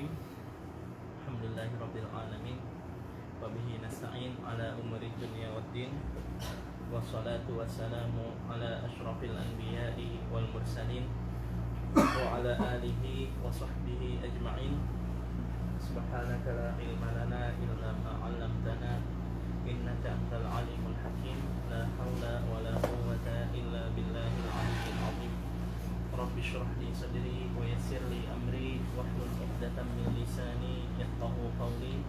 Bismillahirrahmanirrahim. Alhamdulillahirabbil alamin. Wa bihi nasta'in ala umuri dunya waddin. Wassalatu wassalamu ala asyrafil anbiya'i wal mursalin wa ala alihi wa sahbihi ajma'in. Subhanaka la ilma lana illa ma 'allamtana innaka antal alimul hakim. La haula wa la quwwata illa billahil aliyyil azim. Rabbi shrah li sadri wa yassir li amri wahlul 'uqdatam min lisani yafqahu qawli.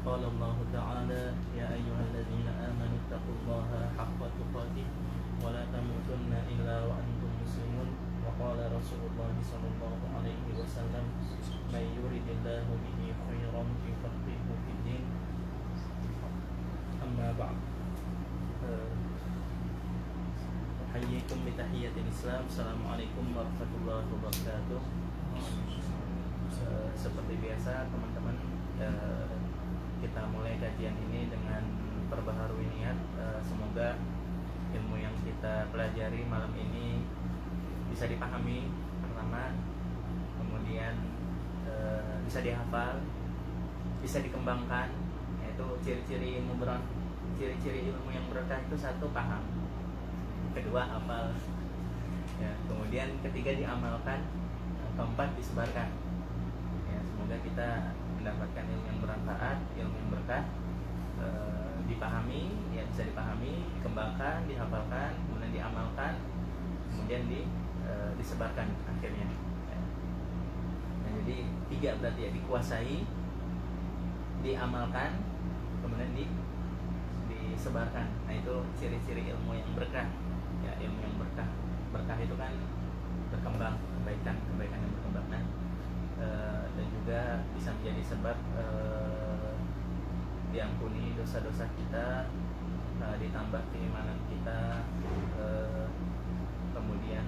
Qala Allah ta'ala ya ayyuhalladzina amanu taqullaha haqqa tuqatih wa la tamutunna illa wa antum muslimun. Wa qala Rasulullah sallallahu alaihi wasallam may yuridillahu bihi khairan yufaqihuhu fid din. Amma ba'd. Hayyikum bitahiyatil Islam. Assalamualaikum warahmatullahi wabarakatuh. Seperti biasa teman-teman, kita mulai kajian ini dengan perbaharui niat. Semoga ilmu yang kita pelajari malam ini bisa dipahami pertama, kemudian bisa dihafal, bisa dikembangkan. Yaitu ciri-ciri ilmu yang berkah itu satu, paham, kedua hafal, ya, kemudian ketiga diamalkan, keempat disebarkan. Ya, semoga kita mendapatkan ilmu yang bermanfaat, ilmu yang berkah, dipahami, ya bisa dipahami, dikembangkan, dihafalkan, kemudian diamalkan, kemudian disebarkan akhirnya. Ya. Nah, jadi tiga berarti ya, dikuasai, diamalkan, kemudian disebarkan. Nah, itu ciri-ciri ilmu yang berkah. Ya, ilmu yang berkah itu kan berkembang, kebaikan yang berkembang. Nah, dan juga bisa menjadi sebab diampuni dosa-dosa kita, ditambah keimanan kita, kemudian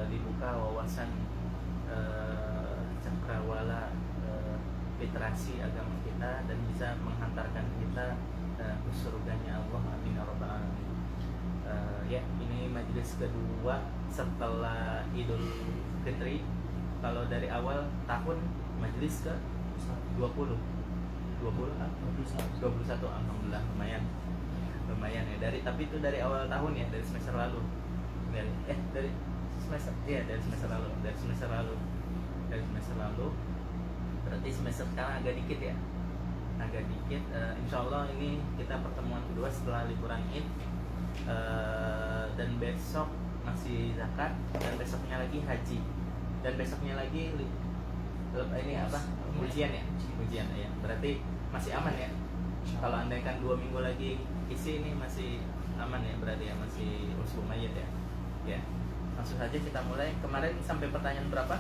dibuka wawasan cakrawala literasi agama kita, dan bisa menghantarkan kita ke surganya Allah. Amin ya rabbal alamin. Ya, ini majelis kedua setelah Idul Fitri. Kalau dari awal tahun majelis ke 21, alhamdulillah, lumayan ya. Tapi itu dari awal tahun ya, dari semester lalu. Dari semester lalu. Berarti semester sekarang agak dikit ya. Insya Allah ini kita pertemuan kedua setelah liburan Id. Dan besok masih zakat, dan besoknya lagi haji, dan besoknya lagi ini apa, ujian ya. Berarti masih aman ya. Kalau andaikan 2 minggu lagi isi ini masih aman ya, berarti ya masih usbu mayyit ya. Ya, langsung saja kita mulai. Kemarin sampai pertanyaan berapa?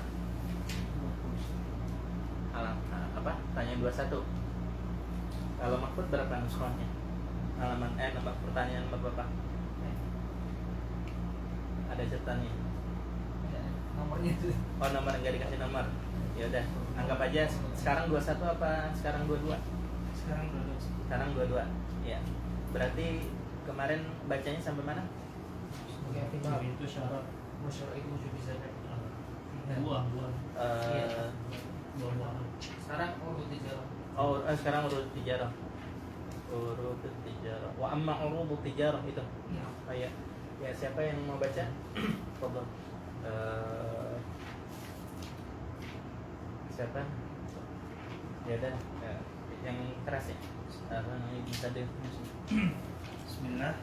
Pertanyaan 21. Kalau Mahfud berapa nuskahnya? Nomor pertanyaan nomor berapa? Ada catatannya. Nomornya itu. Oh, nomor enggak dikasih nomor. Ya udah, anggap aja sekarang 21 apa sekarang 22? Sekarang 22. Ya. Berarti kemarin bacanya sampai mana? Sebagai aktivitas itu syarat masyarakat itu wujud bisa buah. Buah. Sekarang urut tijarah. Sekarang urut tijarah. Wa amma urut tijarah itu. Ya. Oh iya. Ya, siapa yang mau baca? Fadhil. Siapa? Ya udah, yang keras ya. Namanya bisa deh. Bismillah.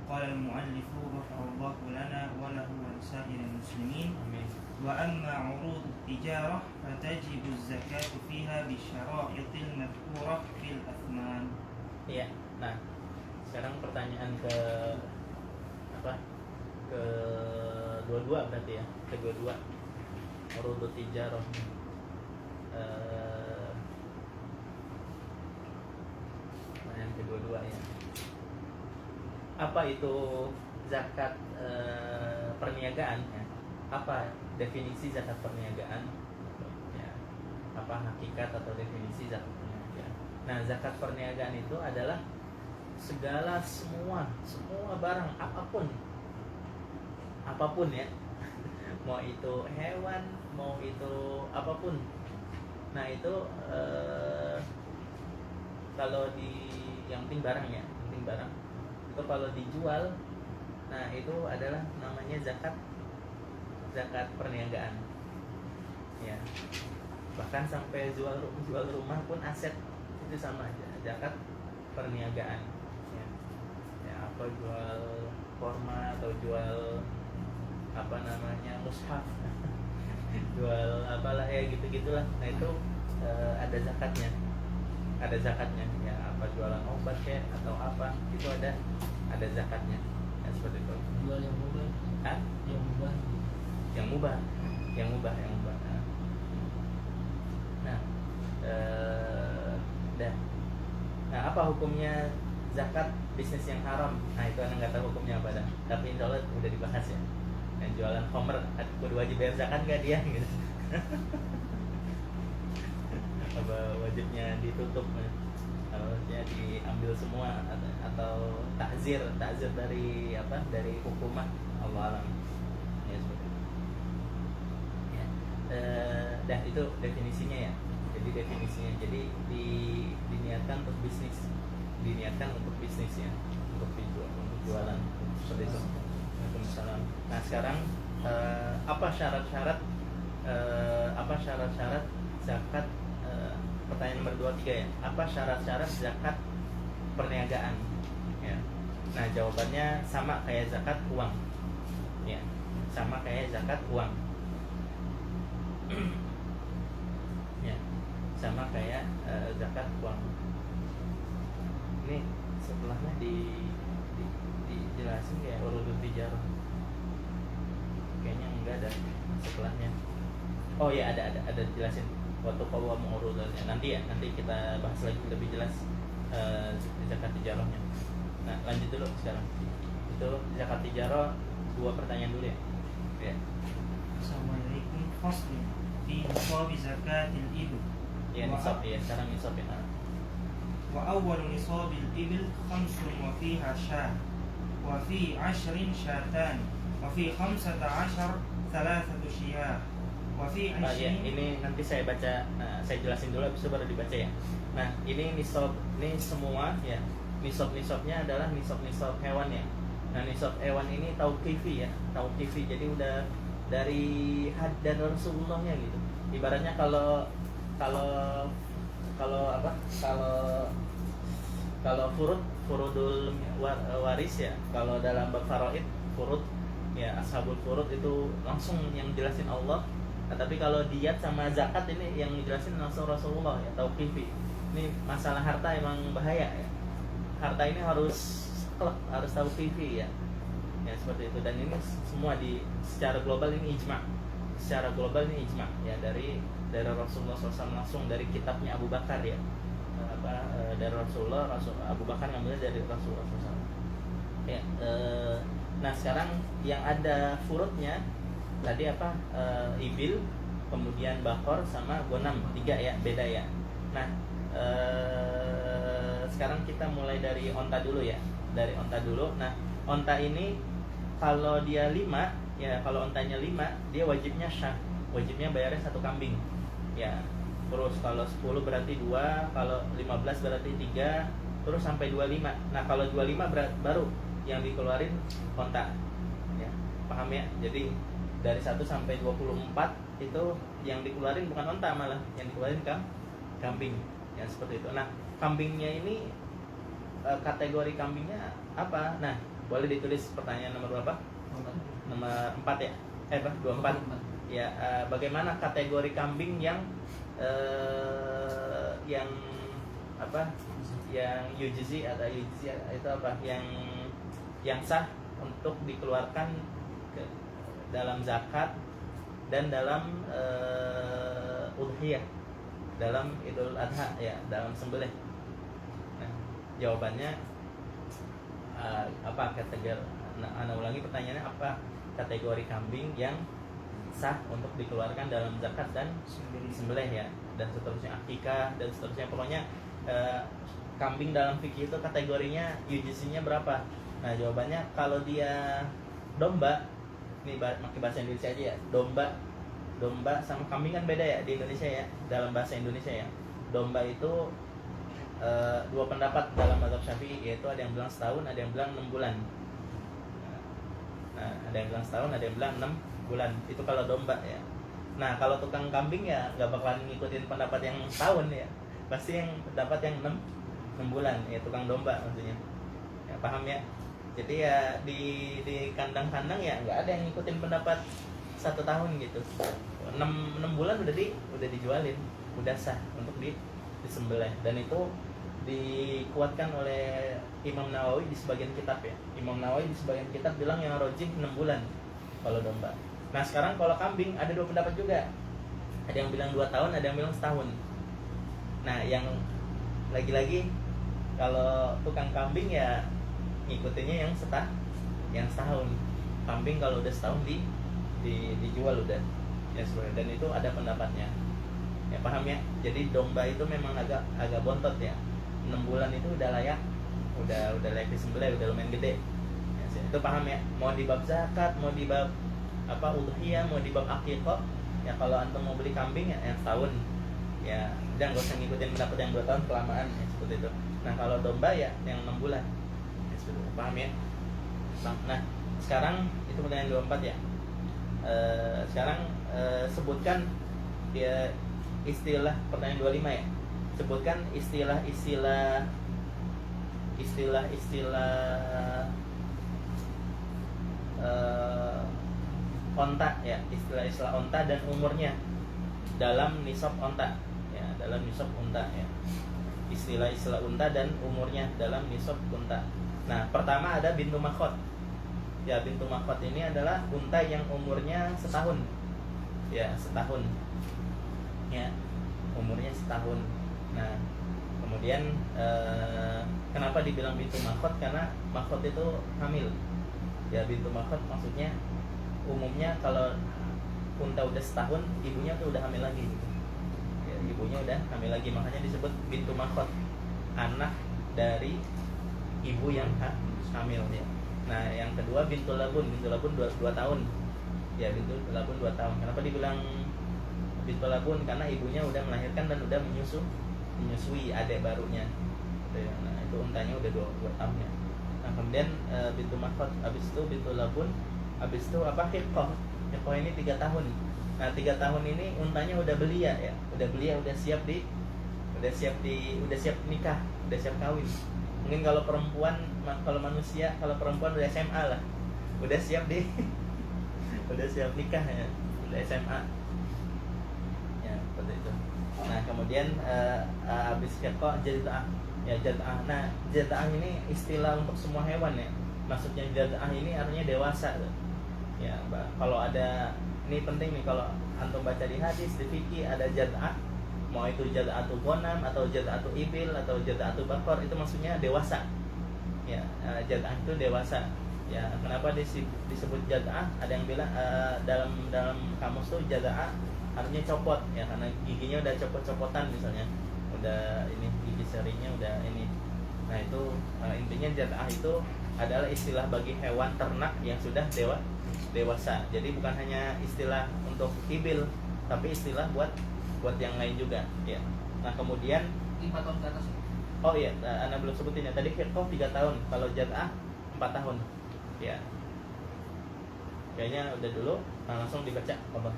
Qala al-mu'allifu rahimahullahu lana wa lahu wa lisa'iril muslimin. Amin. Wa amma 'urud at-tijarah fatajibu az-zakatu fiha bi syara'itil madhkurah fil athman. Iya. Nah, sekarang pertanyaan ke 22 berarti ya. Kedua-dua. Urud tijarah. Pertanyaan kedua-dua ya. Apa itu zakat perniagaan ya? Apa definisi zakat perniagaan? Ya. Apa hakikat atau definisi zakat perniagaan? Nah, zakat perniagaan itu adalah semua barang apapun ya, mau itu hewan, mau itu apapun, Nah itu kalau di yang penting barang ya, penting barang itu kalau dijual, nah itu adalah namanya zakat perniagaan ya. Bahkan sampai jual rumah pun aset, itu sama aja, zakat perniagaan ya. Ya apa jual korma atau jual apa namanya mushaf jual apalah ya gitu-gitulah. Nah itu ada zakatnya ya, apa jualan obat kayak atau apa itu ada zakatnya ya, seperti itu. Jual yang mubah. Hah? Yang mubah. yang mubah. Nah nah apa hukumnya zakat bisnis yang haram? Nah itu anda nggak tahu hukumnya apa dah, tapi insya Allah udah dibahas ya. Yang jualan homer kudu wajib bayar zakat nggak dia gitu apa wajibnya ditutup, harusnya diambil semua atau takzir dari apa, dari hukumah, Allah alam ya, seperti itu ya. Dah itu definisinya ya. Jadi definisinya, jadi diniatkan untuk bisnis ya, untuk jualan seperti itu. Waalaikumsalam. Nah sekarang apa syarat-syarat zakat, pertanyaan nomor 23 ya, apa syarat-syarat zakat perniagaan ya. Nah jawabannya sama kayak zakat uang ya, sama kayak zakat uang ya, sama kayak zakat uang. Ini setelahnya dijelasin kayak urudut tijarah, kayaknya enggak ada setelahnya. Oh ya ada dijelasin waktu kau mau urutannya nanti kita bahas lagi lebih jelas zakat tijarahnya. Nah lanjut dulu sekarang, itu zakat tijarah 2 pertanyaan dulu ya. Assalamualaikum. Fasli fi nisab zakatil ibil. Ya nisab ya, sekarang nisab ya. Wa awwal nisabil ibil 5 wa fiha syah wa fi 10 syatan wa fi 15 thalathatu syiyah wa fi 20. Ya, ini nanti saya baca, saya jelasin dulu habis itu baru dibaca ya. Nah ini nisab, ini semua ya, nisabnya adalah nisab hewan ya. Nah nisab hewan ini tauqifi ya, tauqifi, jadi udah dari had dan Rasulullahnya gitu. Ibaratnya kalau furudul waris ya, kalau dalam bab faraid furud ya, ashabul furud itu langsung yang jelasin Allah. Nah, tapi kalau diat sama zakat ini yang dijelasin langsung Rasulullah ya, tauqifi. Ini masalah harta emang bahaya ya. Harta ini harus tauqifi ya. Ya seperti itu, dan ini semua secara global ini ijma. Secara global ini ijma ya, dari Rasulullah SAW, langsung dari kitabnya Abu Bakar ya. Dari Rasulullah Abu Bakar ngambilnya dari Rasulullah SAW. Ya, nah sekarang yang ada furudnya tadi apa, ibil, kemudian bakor sama gonam, 3 ya, beda ya. Nah sekarang kita mulai dari onta dulu ya, dari onta dulu. Nah onta ini kalau dia 5 ya, kalau ontanya 5 dia wajibnya syah, wajibnya bayarnya 1 kambing ya. Terus kalau 10 berarti 2, kalau 15 berarti 3, terus sampai 25. Nah kalau 25 baru yang dikeluarin onta ya, paham ya? Jadi dari 1 sampai 24 itu yang dikeluarin bukan onta, malah yang dikeluarin kambing ya, seperti itu. Nah kambingnya ini kategori kambingnya apa? Nah boleh ditulis pertanyaan nomor berapa? Nomor 4 ya? 24 ya. Bagaimana kategori kambing yang apa? Yang yujzi atau yujzi itu apa? Yang sah untuk dikeluarkan dalam zakat dan dalam udhiyah, dalam Idul Adha ya, dalam sembelih. Nah, jawabannya apa kategori? Ana ulangi pertanyaannya, apa kategori kambing yang sah untuk dikeluarkan dalam zakat dan sembelih ya, dan seterusnya, akikah dan seterusnya. Pokoknya kambing dalam fikih itu kategorinya yujisinya berapa? Nah jawabannya kalau dia domba, ini pakai bahasa Indonesia aja ya, domba domba sama kambing kan beda ya di Indonesia ya, dalam bahasa Indonesia ya. Domba itu dua pendapat dalam mazhab Syafi'i, yaitu ada yang bilang setahun, ada yang bilang 6 bulan. Nah, ada yang bilang setahun, ada yang bilang 6 bulan. Itu kalau domba ya. Nah, kalau tukang kambing ya nggak bakalan ngikutin pendapat yang tahun ya. Pasti yang pendapat yang 6 bulan ya, tukang domba maksudnya. Ya, paham ya? Jadi ya di kandang-kandang ya nggak ada yang ngikutin pendapat 1 tahun gitu. 6 bulan udah dijualin, udah sah untuk disembelih, dan itu dikuatkan oleh Imam Nawawi di sebagian kitab ya. Imam Nawawi di sebagian kitab bilang yang rojih 6 bulan kalau domba. Nah sekarang kalau kambing ada 2 pendapat juga. Ada yang bilang 2 tahun, ada yang bilang setahun. Nah yang lagi-lagi kalau tukang kambing ya ngikutinnya yang setahun. Kambing kalau udah setahun dijual udah ya sebenarnya, dan itu ada pendapatnya ya, paham ya. Jadi domba itu memang agak bontot ya. 6 bulan itu udah layak disembelih, udah lumayan gede ya, itu paham ya. Mau di bab zakat, mau di bab udhiyah, mau di bab akikah ya, kalau antum mau beli kambing ya yang setahun ya, jangan gak usah ngikutin pendapat yang 2 tahun kelamaan ya, seperti itu. Nah kalau domba ya yang 6 bulan ya, seperti itu, paham ya. Nah sekarang itu pertanyaan 24 ya. Sekarang sebutkan ya istilah pertanyaan 25 ya. Sebutkan istilah onta ya, istilah onta dan umurnya dalam nisab onta ya, dalam nisab unta ya. Istilah unta dan umurnya dalam nisab unta. Nah pertama ada bintu makhot ya. Bintu makhot ini adalah unta yang umurnya setahun ya, setahun ya, umurnya setahun. Nah kemudian kenapa dibilang bintu makhot? Karena makhot itu hamil ya. Bintu makhot maksudnya umumnya kalau unta udah setahun, ibunya tuh udah hamil lagi gitu ya, ibunya udah hamil lagi, makanya disebut bintu makhot, anak dari ibu yang hamil ya. Nah yang kedua bintu labun 2 tahun ya, bintu labun 2 tahun. Kenapa dibilang bintu labun? Karena ibunya udah melahirkan dan udah menyusui adik barunya. Nah itu untanya udah 2 tahun ya. Nah kemudian bintu makhot, habis itu bintu labun, habis itu hiqah. Hiqah ini 3 tahun. Nah 3 tahun ini untanya udah belia ya, udah siap nikah, udah siap kawin. Mungkin kalau perempuan, kalau manusia, kalau perempuan udah SMA lah, udah siap udah siap nikah ya, udah SMA ya, seperti itu. Nah kemudian habis hiqah jad'ah ya, jad'ah. Nah jad'ah ini istilah untuk semua hewan ya. Maksudnya jad'ah ini artinya dewasa ya. Kalau ada, ini penting nih, kalau antum baca di hadis, di fikih ada jad'ah, mau itu jad'atu ghanam atau jad'atu ibil atau jad'atu bakor, itu maksudnya dewasa ya. Jad'ah itu dewasa ya. Kenapa disebut jad'ah? Ada yang bilang dalam kamus tuh jad'ah artinya copot ya, karena giginya udah copot-copotan misalnya, udah ini gigi serinya udah ini. Nah itu intinya jad'ah itu adalah istilah bagi hewan ternak yang sudah dewasa. Jadi bukan hanya istilah untuk ibil, tapi istilah buat yang lain juga ya. Nah kemudian 5 tahun ke atas. Oh iya, Anda belum sebutin ya. Tadi hiqah 3 tahun, kalau jad'ah 4 tahun ya. Kayaknya udah dulu. Nah, langsung dibaca apa?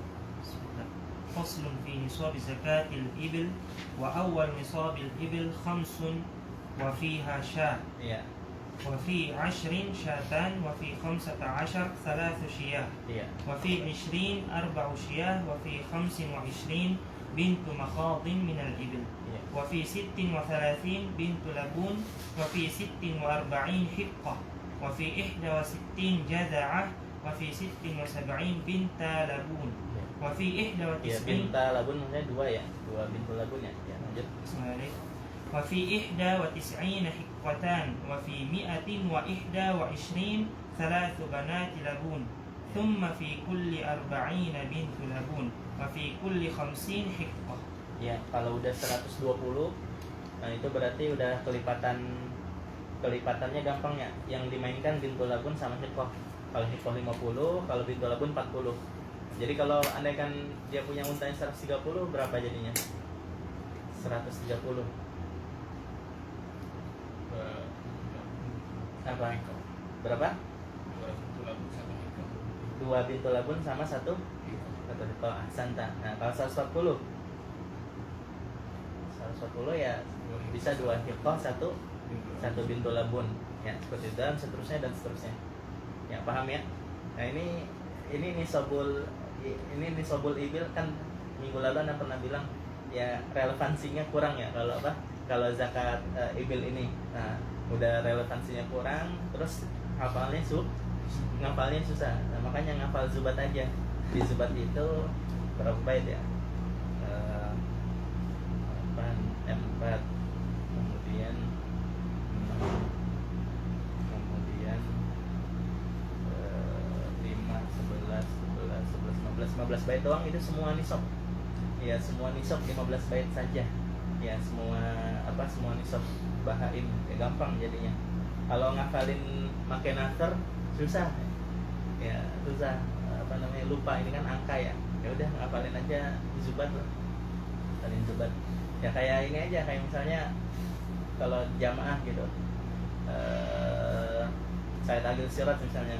فصل في نصاب زكاة الإبل وأول نصاب الإبل 5 وفيها شاة Iya. وفي 10 شاتان وفي 15 3 شياه Iya. وفي 20 4 شياه وفي 25 بنت مخاض من الإبل Iya. وفي 36 بنت لبون وفي 46 حقة وفي 61 جذعة وفي 76 بنت لبون وفي Ya, 91 binta labun maksudnya 2 ya. 2 bintu labun ya. Ya, lanjut. وفي 91 حقتان وفي 121 3 بنات لبون ثم في كل 40 بنت لبون وفي كل 50 حقة. Ya, kalau udah 120, nah itu berarti udah kelipatannya gampang ya. Yang dimainkan bintu labun sama hiqah. Kalau hiqah 50, kalau bintu labun 40. Jadi kalau andaikan dia punya unta yang 130, berapa jadinya? 130. Apa? Berapa? 2 pintu labun sama 1 hiko. Ahsanta. Nah, kalau 140 ya bisa 2 hiko, 1 pintu labun. Ya, seperti itu dan seterusnya dan seterusnya. Ya, paham ya? Nah, ini nisabul ibil kan minggu lalu Anda pernah bilang ya relevansinya kurang ya kalau apa? Kalau zakat ibil ini. Nah, udah relevansinya kurang, terus ngafalnya susah. Nah, makanya ngafal zubat aja. Di zubat itu berapa bait ya? 4, kemudian 15 bait doang, itu semua nisab. Ya, semua nisab 15 bait saja. Ya, semua nisab bahaim ya, gampang jadinya. Kalau ngafalin make nasr susah. Ya, susah lupa, ini kan angka ya. Ya udah ngafalin aja zubat lah. Ngafalin zubat. Ya kayak ini aja, kayak misalnya kalau jamaah gitu. Saya tagil sirat misalnya.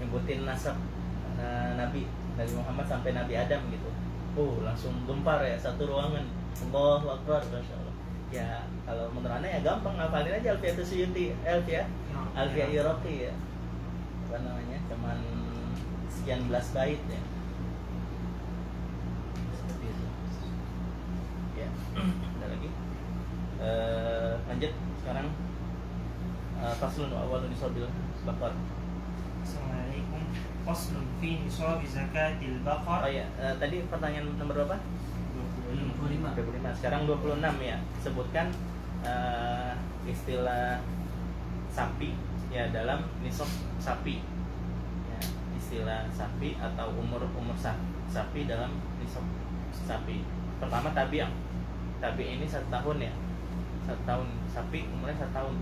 Nyebutin nasab Nabi Muhammad sampai Nabi Adam gitu. Langsung gempar ya satu ruangan. Allahu Akbar, Masya Allah. Ya kalau menurut Anda ya gampang, ngafalin aja Alfiatus Suyuti, Alfia Iraqi ya. Apa namanya? Cuman sekian belas bait ya. Seperti itu. Ya. Ada lagi? Lanjut sekarang. Faslun wa awwalun nisabil baqar. Assalamualaikum. Faslun fi nisab zakatil baqar. Oh ya, tadi pertanyaan nomor berapa? 25. Sekarang 26 ya. Sebutkan istilah sapi ya dalam nisab sapi. Ya, istilah sapi atau umur sapi dalam nisab sapi. Pertama tabi'ah. Tabi ini 1 tahun ya. 1 tahun. Sapi umurnya 1 tahun.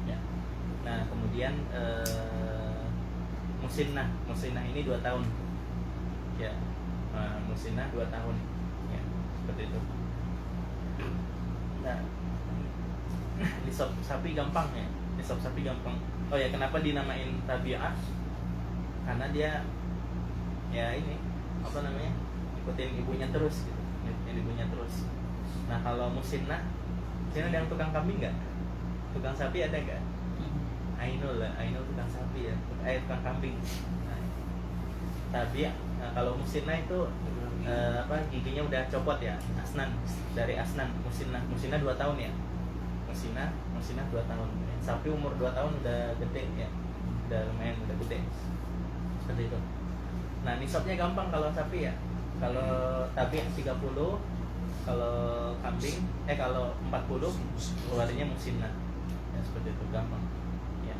Ya. Nah, kemudian musinnah ini 2 tahun. Ya. Musinnah 2 tahun. Ya, seperti itu. Nah, nisab sapi gampang ya. Nisab sapi gampang. Oh ya, kenapa dinamain tabi'ah? Karena dia ya ini apa namanya? Ikutin ibunya terus gitu. Ikutin ibunya terus. Nah, kalau musinnah, sini ada yang tukang kambing nggak? Tukang sapi ada nggak? Ainul tukang sapi ya, tukang kambing. Nah, tabi'ah. Nah, kalau musinnah itu giginya udah copot ya, dari asnan. Musinnah 2 tahun ya. Musinnah 2 tahun. Sapi umur 2 tahun udah gede ya. Udah lumayan, udah gede. Seperti itu. Nah, nisabnya gampang kalau sapi ya. Kalau tabi 30, kalau kambing kalau 40 keluarnya musinnah. Ya, seperti itu gampang. Ya,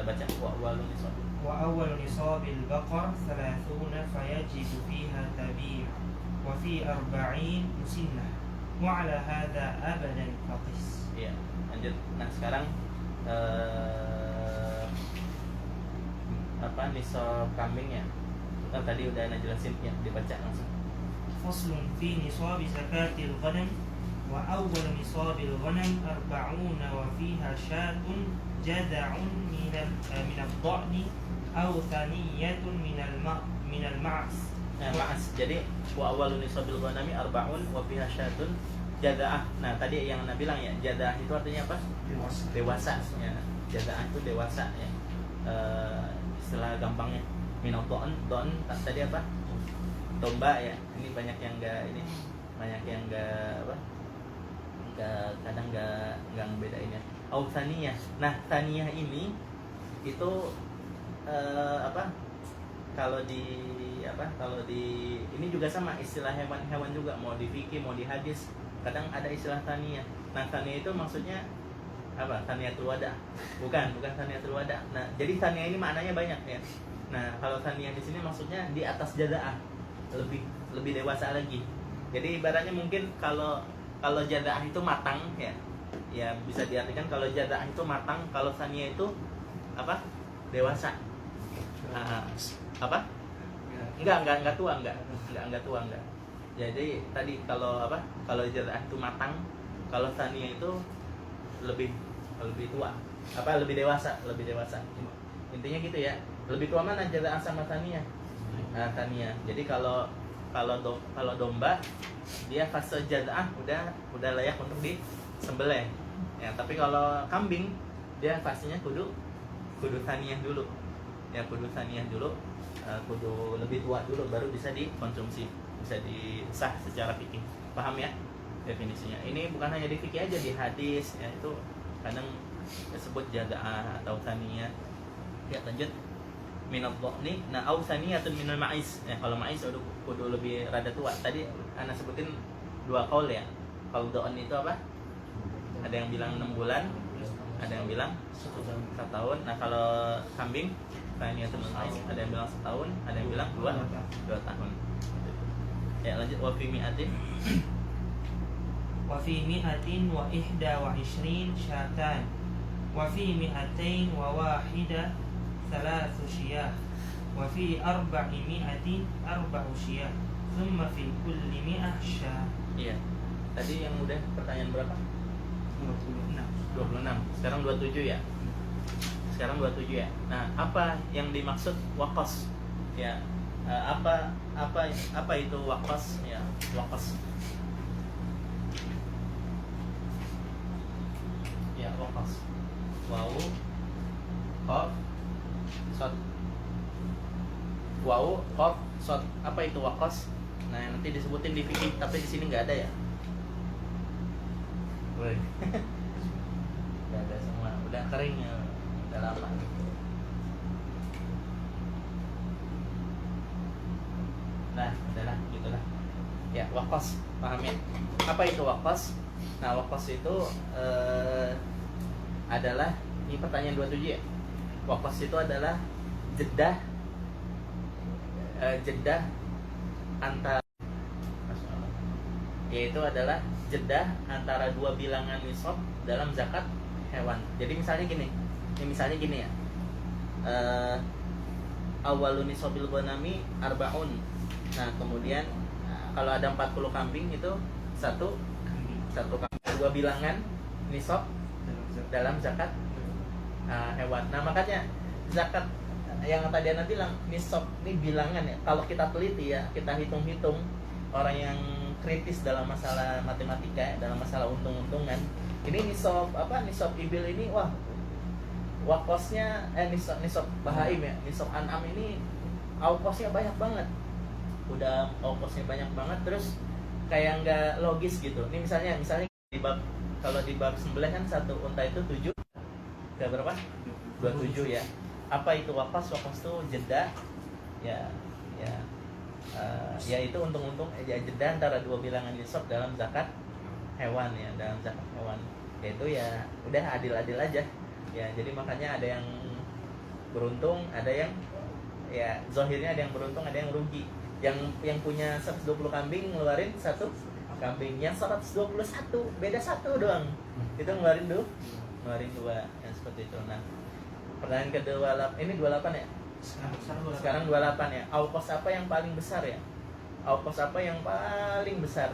baca wa nisab. وأول نصاب البقر 30 فيجب فيها تبيع وفي 40 مسنة وعلى هذا أبدا فقس. Ya, lanjut. Nah, sekarang nisab kambing ya. Tadi udah Anda jelasin ya, dibaca langsung. فصل في نصاب زكاة الغنم وأول نصاب الغنم 40 وفيها شاة جذع من الضأن أو ثنية من المعز. Ma'as. Jadi wa awalun nisabil ghanami 40 wa fiha syatun jadaah. Nah, tadi yang Anda bilang ya, jadaah itu artinya apa? Dewasa ya. Jadaah itu dewasa ya. Istilah gampangnya. Minadon, tadi apa? Domba ya. Ini banyak yang kadang enggak ngebedain ya. Au thaniyah. Nah, thaniyah ini itu kalau di ini juga sama, istilah hewan-hewan juga, mau di fikih mau di hadis kadang ada istilah thaniyah. Nah, thaniyah itu maksudnya apa? Thaniyatul wada. Bukan thaniyatul wada. Nah, jadi thaniyah ini maknanya banyak ya. Nah, kalau thaniyah di sini maksudnya di atas jadaah, lebih dewasa lagi. Jadi ibaratnya mungkin kalau jadaah itu matang ya. Ya bisa diartikan kalau jadaah itu matang, kalau thaniyah itu apa? Dewasa. Apa? Enggak tua, enggak tua. Jadi tadi kalau apa? Kalau jadaah itu matang, kalau tania itu lebih tua. Apa lebih dewasa. Intinya gitu ya. Lebih tua mana jadaah sama tania? Tania. Jadi kalau domba dia fase jadaah udah layak untuk disembelih. Ya, tapi kalau kambing dia fasenya kudu taniah dulu. Ya, kudu taniah dulu. Kudu lebih tua dulu baru bisa dikonsumsi, bisa disah secara fikih. Paham ya definisinya? Ini bukan hanya di fikih aja, di hadis ya itu kadang disebut jadaah atau taniah. Ya, lanjut. Minal dhani au thaniyatun minal ma'is. Kalau ma'is udah kudu lebih rada tua. Tadi ana sebutin 2 qaul ya. Kalau dhon itu apa? Ada yang bilang 6 bulan, ada yang bilang 1 tahun. Nah, kalau kambing thaniyatun minal ma'is ada yang bilang 1 tahun, ada yang bilang 2 tahun. Ya, lanjut wa fi mi'atin. Wa fi mi'atin wa ihda wa ishrin syatan. Wa fi mi'atain wa wahida 3 syiyah. Wa fi 400 4 syiyah. Thumma fi kulli mi'ah syah. Iya. Tadi yang udah pertanyaan berapa? 26. Sekarang 27 ya. Nah, apa yang dimaksud waqas? Ya. Apa itu waqas? Ya, waqas. Ya, waqas. Wawu, qaf, shad. Wawu, qaf, shad. Apa itu waqas? Nah, nanti disebutin di fikih, tapi di sini nggak ada ya. Woi. Nggak ada semua. Udah kering ya. Udah lama. Nah, udahlah, gitulah. Ya, waqas, paham ya? Apa itu waqas? Nah, waqas itu adalah, ini pertanyaan 27 ya. Waqas itu adalah jedah antara, yaitu adalah jedah antara 2 bilangan nisab dalam zakat hewan. Jadi misalnya gini ya. Awalun nisabil ghanami arbaun. Nah, kemudian kalau ada 40 kambing itu satu kambing, 2 bilangan nisab dalam zakat hewan. Nah, makanya zakat yang tadi Anda bilang nisab ini bilangan ya. Kalau kita teliti ya, kita hitung-hitung, orang yang kritis dalam masalah matematika ya, dalam masalah untung-untungan, ini nisab ibil ini wakosnya nisab bahaim ya, nisab an'am ini aukosnya banyak banget. Udah aukosnya banyak banget, terus kayak nggak logis gitu. Ini misalnya kalau di bab sembelih kan 1 unta itu 7 ke berapa? 27 ya. Apa itu wakas? Wakas itu jeda ya itu untung-untung jeda antara 2 bilangan nisab dalam zakat hewan ya, dalam zakat hewan. Yaitu ya udah adil-adil aja. Ya, jadi makanya ada yang beruntung, ada yang ya zahirnya ada yang beruntung, ada yang rugi. Yang punya 120 kambing ngeluarin 1 kambing, yang 121 beda 1 doang. Itu ngeluarin 2 yang seperti itu. Nah, pertanyaan kedua, ini 28 ya? Sekarang 28 ya. Aukos apa yang paling besar ya? Aukos apa yang paling besar?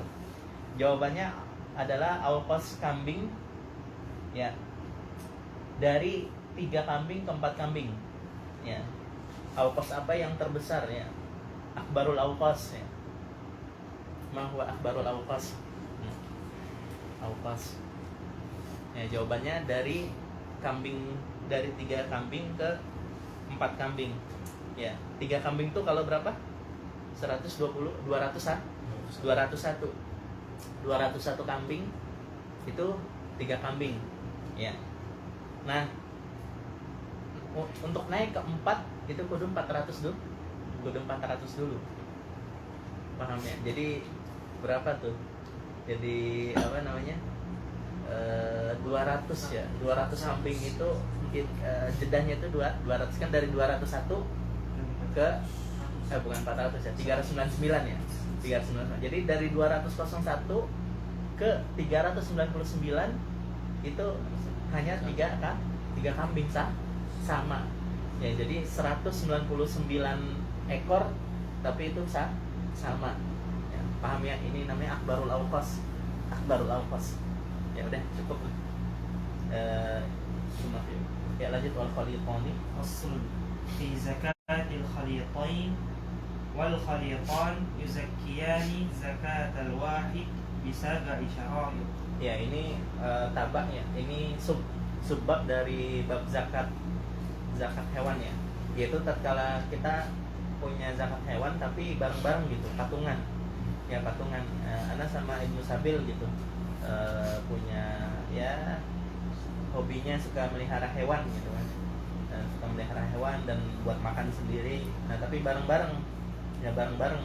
Jawabannya adalah aukos kambing ya. Dari 3 kambing ke 4 kambing ya. Aukos apa yang terbesar ya? Akbarul aukos ya. Ma huwa akbarul aukos? Aukos. Ya, jawabannya dari 3 kambing ke 4 kambing. Ya, 3 kambing tuh kalau berapa? 201 kambing itu 3 kambing. Ya. Nah, untuk naik ke 4 itu kudu 400 dulu. Paham ya? Jadi berapa tuh? Jadi apa namanya? 200 ya. 200 kambing itu jedahnya itu 200 kan, dari 201 ke bukan 400 ya, 399 ya. 399. Jadi dari 201 ke 399 itu hanya 3 kambing sama. Ya, jadi 199 ekor tapi itu sama. Ya, paham ya? Ini namanya akbarul awqas. Akbarul awqas. Ya udah cukup. Ya lanjut wal khaliqani. فصل في زكاة الخليطين والخليطان يزكيان زكاة الواحد بسبع شرائط. Ya ini tabak ya. Ini subbab dari bab zakat hewan ya. Yaitu tatkala kita punya zakat hewan tapi bareng-bareng gitu, patungan. Ya patungan. Ana sama Ibnu Sabil gitu. Punya ya hobinya suka melihara hewan gitu kan. Suka melihara hewan dan buat makan sendiri. Nah, tapi bareng-bareng. Ya bareng-bareng.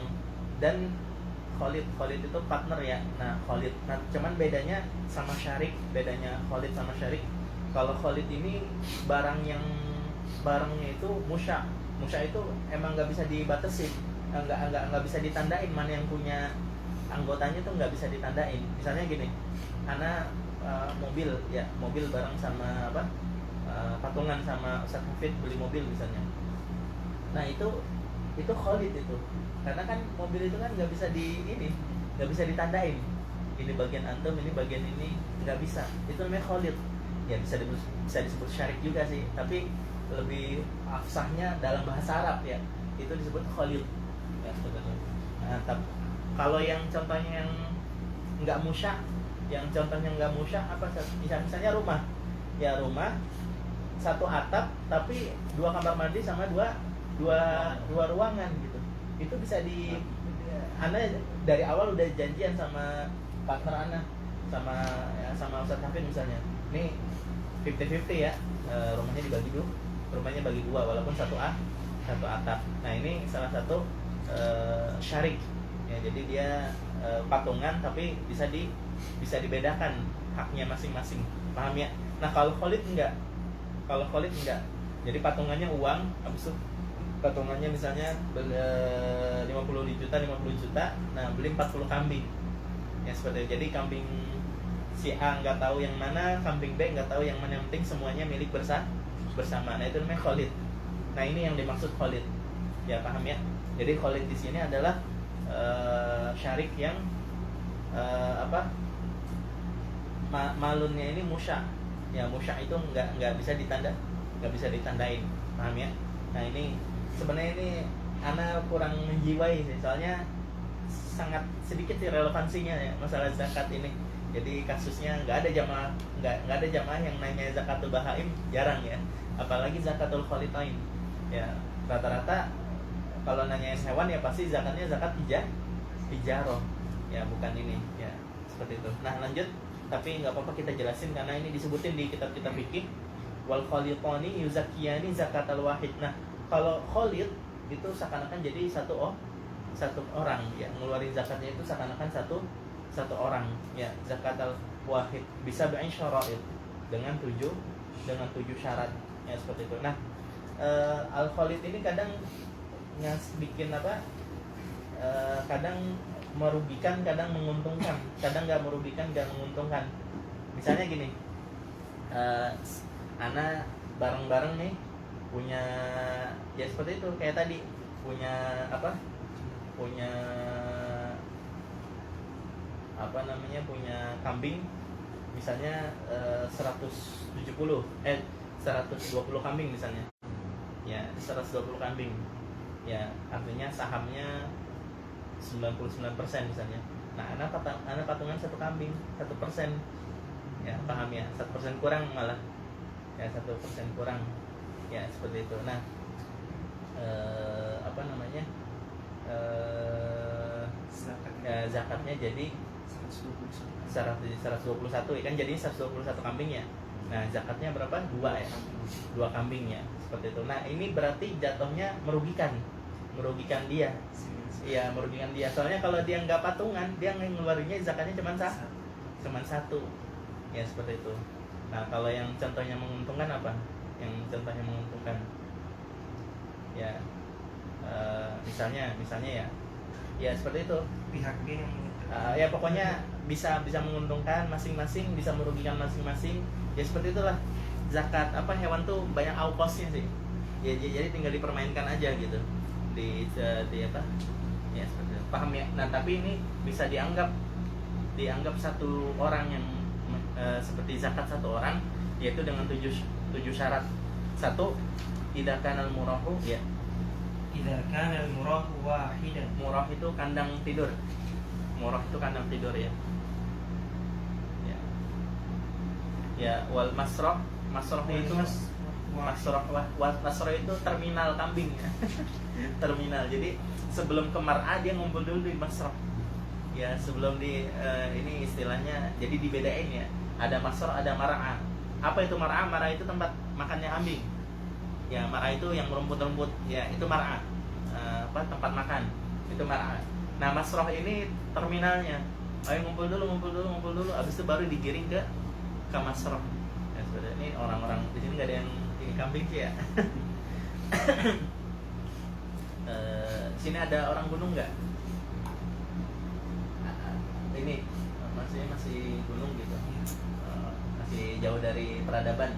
Dan Khalid itu partner ya. Nah, Khalid. Nah, cuman bedanya sama syarik, bedanya Khalid sama syarik. Kalau Khalid ini barangnya itu musya. Musya itu emang nggak bisa dibatasi, nggak bisa ditandain mana yang punya anggotanya tuh nggak bisa ditandain. Misalnya gini, ana mobil bareng sama patungan sama Ustaz Hafid beli mobil misalnya. Nah itu Khalid itu, karena kan mobil itu kan nggak bisa ditandain. Ini bagian antum, ini bagian ini nggak bisa. Itu namanya Khalid. Ya bisa disebut syarik juga sih, tapi lebih afsahnya dalam bahasa Arab ya. Itu disebut Khalid. Ya sebetulnya. Nah, kalau yang contohnya yang nggak musya, apa misalnya rumah satu atap tapi 2 kamar mandi sama dua ruangan gitu, itu bisa ana dari awal udah janjian sama partner ana sama Ustaz Hafid misalnya, nih 50-50 ya, rumahnya bagi dua walaupun satu atap. Nah ini salah satu syarik ya, jadi dia patungan tapi bisa dibedakan haknya masing-masing, paham ya? Nah kalau Khalid enggak, jadi patungannya uang, habis itu patungannya misalnya 50 juta, nah beli 40 kambing ya seperti itu. Jadi kambing si A nggak tahu yang mana, kambing B nggak tahu yang mana, yang penting semuanya milik bersama. Nah itu namanya Khalid. Nah ini yang dimaksud Khalid ya, paham ya? Jadi Khalid di sini adalah syarik yang malunnya ini musya. Ya musya itu nggak bisa ditandain, paham ya? Nah ini sebenarnya ini ana kurang menjiwai sih, soalnya sangat sedikit sih relevansinya ya masalah zakat ini. Jadi kasusnya nggak ada jamaah yang nanya zakatul bahaim, jarang ya, apalagi zakatul khalitain ya. Rata-rata kalau nanya hewan ya pasti zakatnya zakat hijaroh ya, bukan ini ya, seperti itu. Nah lanjut, tapi nggak apa-apa kita jelasin karena ini disebutin di kitab-kitab fikih. Wal khalitani yuzakkiyani zakatal wahid. Nah kalau khalid itu seakan-akan jadi satu orang ya, ngeluarin zakatnya itu seakan-akan satu orang ya, zakatal wahid bisa bi'in syara'id dengan 7 syarat ya, seperti itu. Nah al khalid ini kadang bikin kadang merugikan, kadang menguntungkan, kadang nggak merugikan, nggak menguntungkan. Misalnya gini, ana bareng-bareng nih punya ya seperti itu, kayak tadi punya kambing misalnya 120 kambing misalnya ya, 120 kambing ya, artinya sahamnya 99% misalnya. Nah anak patungan 1 kambing 1% ya, paham ya? 1% kurang malah ya, 1% kurang ya, seperti itu. Nah zakatnya jadi 121 ya kan, jadi 121 kambing ya. Nah zakatnya berapa? 2 ya, 2 kambing ya, seperti itu. Nah ini berarti jatuhnya merugikan dia ya, merugikan dia. Soalnya kalau dia nggak patungan, dia ngeluarinnya zakatnya cuma 1 ya, seperti itu. Nah kalau yang contohnya menguntungkan apa? Yang contohnya menguntungkan ya, misalnya ya seperti itu, Pihak B yang ya pokoknya bisa menguntungkan masing-masing, bisa merugikan masing-masing ya, seperti itulah. Zakat hewan tuh banyak aukosnya sih ya jadi tinggal dipermainkan aja gitu di apa ya seperti itu. Paham ya. Nah tapi ini bisa dianggap satu orang yang seperti zakat satu orang, yaitu dengan 7 syarat. Satu, idza kana al-murahu ya. Idza kana al-murahu wahidan. Murah itu kandang tidur. Murah itu kandang tidur ya. Ya. Ya, wal masrah itu masrah itu terminal kambing ya. Terminal. Jadi sebelum ke mar'a dia ngumpul dulu di masrah. Ya, sebelum di ini istilahnya jadi dibedain ya. Ada masrah, ada mar'a. Apa itu mar'a? Mar'a itu tempat makannya kambing. Ya, mar'a itu yang rumput-rumput. Ya, itu mar'a. Tempat makan. Itu mar'a. Nah, masrah ini terminalnya. Ayo ngumpul dulu. Habis itu baru digiring ke masrah. Ya, sudah. Ini orang-orang di sini nggak ada yang ini kambing sih ya. Sini ada orang gunung nggak? Ini masih gunung gitu. Masih jauh dari peradaban.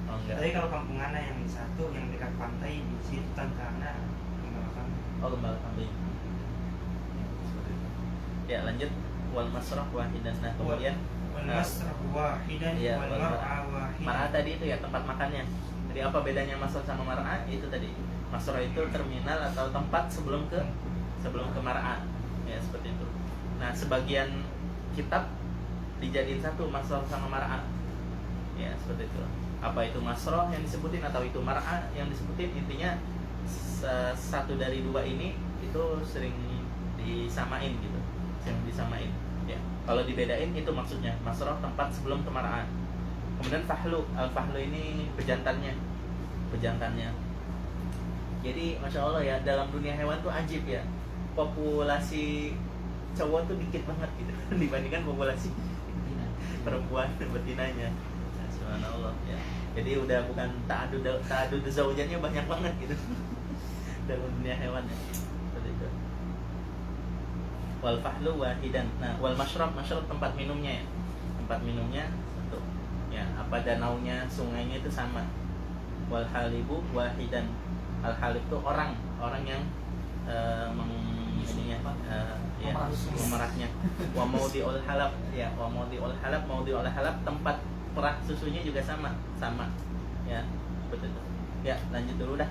Oh, enggak. Tapi kalau kampung Ana yang satu yang dekat pantai di situ Tantana Gembala Kambing. Oh, Gembala Kambing. Ya, lanjut wal masrah wahidan. Nah, kemudian wal masrah wahidan ya, wal mar'a wahidan. Mar'a tadi itu ya tempat makannya. Jadi apa bedanya masrah sama mar'a? Itu tadi. Masrah itu terminal atau tempat sebelum ke mar'a. Ya, seperti itu. Nah, sebagian kitab dijadiin satu masrah sama mar'a. Ya, seperti itu. Apa itu masrah yang disebutin atau itu mar'a yang disebutin, intinya satu dari dua ini itu sering disamain gitu. Sering disamain. Ya. Kalau dibedain itu maksudnya masrah tempat sebelum ke mar'a. Kemudian fahlu, al-fahlu ini pejantannya. Jadi Masya Allah ya, dalam dunia hewan tuh ajib ya. Populasi cowok tuh dikit banget gitu dibandingkan populasi perempuan betinanya. Nah, subhanallah ya. Jadi udah bukan ta'adud zaujannya banyak banget gitu dalam dunia hewan ya. Seperti itu. Wal fahlu wahidan. Nah, wal mashrab tempat minumnya ya. Tempat minumnya satu. Ya, apa danaunya, sungainya itu sama. Wal halibu wahidan. Al halib itu orang yang memeraknya. Wa maudhi'ul halab ya, wa maudhi'ul halab tempat perah susunya juga sama ya, betul. Ya, lanjut dulu dah.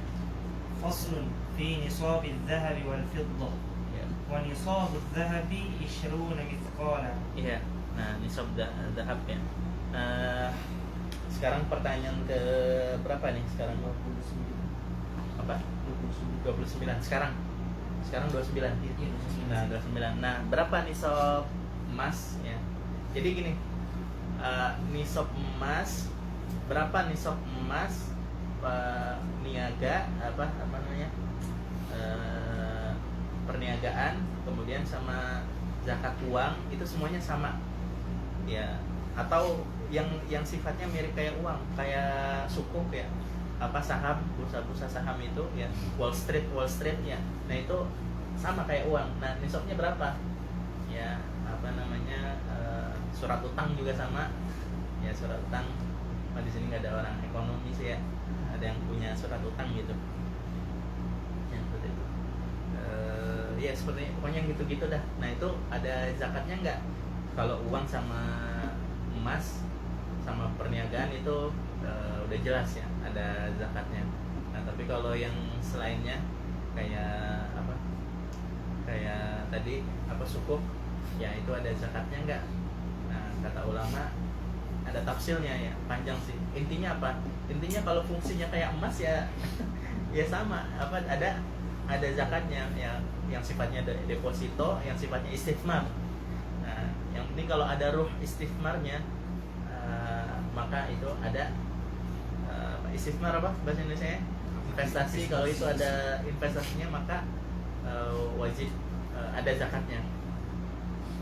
Faslun fi nisabil dhahabi wal fiddah. Ya. Wa nisabul dhahabi 20 mithqala. Iya. Nah, nisab dhahab ya. Sekarang pertanyaan ke berapa nih sekarang? 29. 29 sekarang 29. Nah, 29. Nah, berapa nisab emas ya? Jadi gini, nisab emas, berapa nisab emas niaga apa namanya? Perniagaan, kemudian sama zakat uang itu semuanya sama. Ya, atau yang sifatnya mirip kayak uang, kayak sukuk ya. Apa saham, bursa saham itu ya, Wall Street ya. Nah, itu sama kayak uang. Nah, nisabnya berapa? Ya, apa namanya? Surat utang juga sama. Ya, surat utang. Di sini nggak ada orang ekonomi sih ya. Ada yang punya surat utang gitu. Yang seperti itu. Ya seperti pokoknya gitu-gitu dah. Nah, itu ada zakatnya nggak? Kalau uang sama emas sama perniagaan itu udah jelas ya, ada zakatnya. Nah, tapi kalau yang selainnya kayak apa? Kayak tadi apa sukuk, ya itu ada zakatnya enggak? Nah, kata ulama ada tafsirnya ya, panjang sih. Intinya apa? Intinya kalau fungsinya kayak emas ya ya sama, apa ada zakatnya ya, yang sifatnya deposito, yang sifatnya istifmar. Nah, yang penting kalau ada ruh istifmarnya, maka itu ada istifmar apa bahasa Indonesia ya? Investasi. Kalau itu ada investasinya maka wajib ada zakatnya.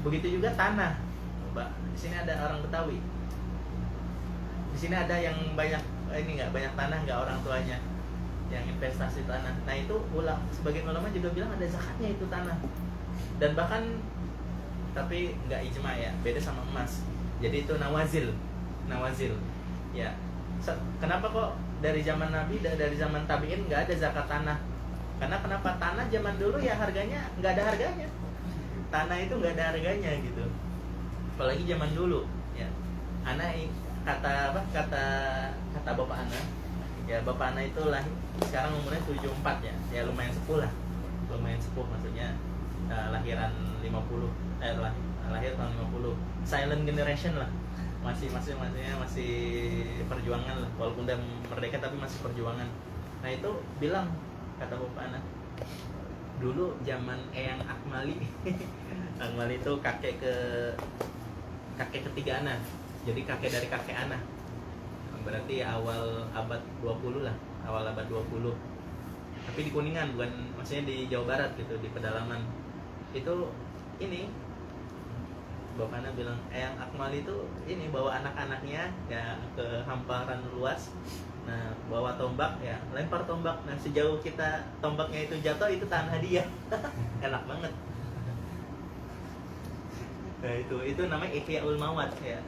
Begitu juga tanah. Mbak, di sini ada orang Betawi. Di sini ada yang banyak ini nggak banyak tanah, nggak orang tuanya yang investasi tanah. Nah, itu sebagian ulama juga bilang ada zakatnya itu tanah. Dan bahkan tapi nggak ijma ya, beda sama emas. Jadi itu nawazil ya. Kenapa kok dari zaman Nabi, dari zaman tabiin nggak ada zakat tanah. Karena kenapa? Tanah zaman dulu ya harganya nggak ada harganya. Tanah itu nggak ada harganya gitu. Apalagi zaman dulu ya. Kata bapak Ana, ya bapak Ana itu lahir sekarang umurnya 74 ya. Ya lumayan sepuh lah. Lumayan sepuh maksudnya lahiran 50, lahir tahun 50. Silent generation lah. Maksudnya masih perjuangan lah, walaupun udah merdeka tapi masih perjuangan. Nah itu bilang, kata bapak anak, dulu zaman Eyang Akmali Akmali itu kakek ketiga anak, jadi kakek dari kakek anak, berarti awal abad 20 lah, awal abad 20, tapi di Kuningan, bukan maksudnya di Jawa Barat gitu, di pedalaman. Itu ini bapaknya bilang Eyang Akmali itu ini bawa anak-anaknya ya ke hamparan luas, nah bawa tombak ya, lempar tombak, nah sejauh kita tombaknya itu jatuh itu tanah dia. Enak banget. Nah itu namanya Ihyaul Mawat ya.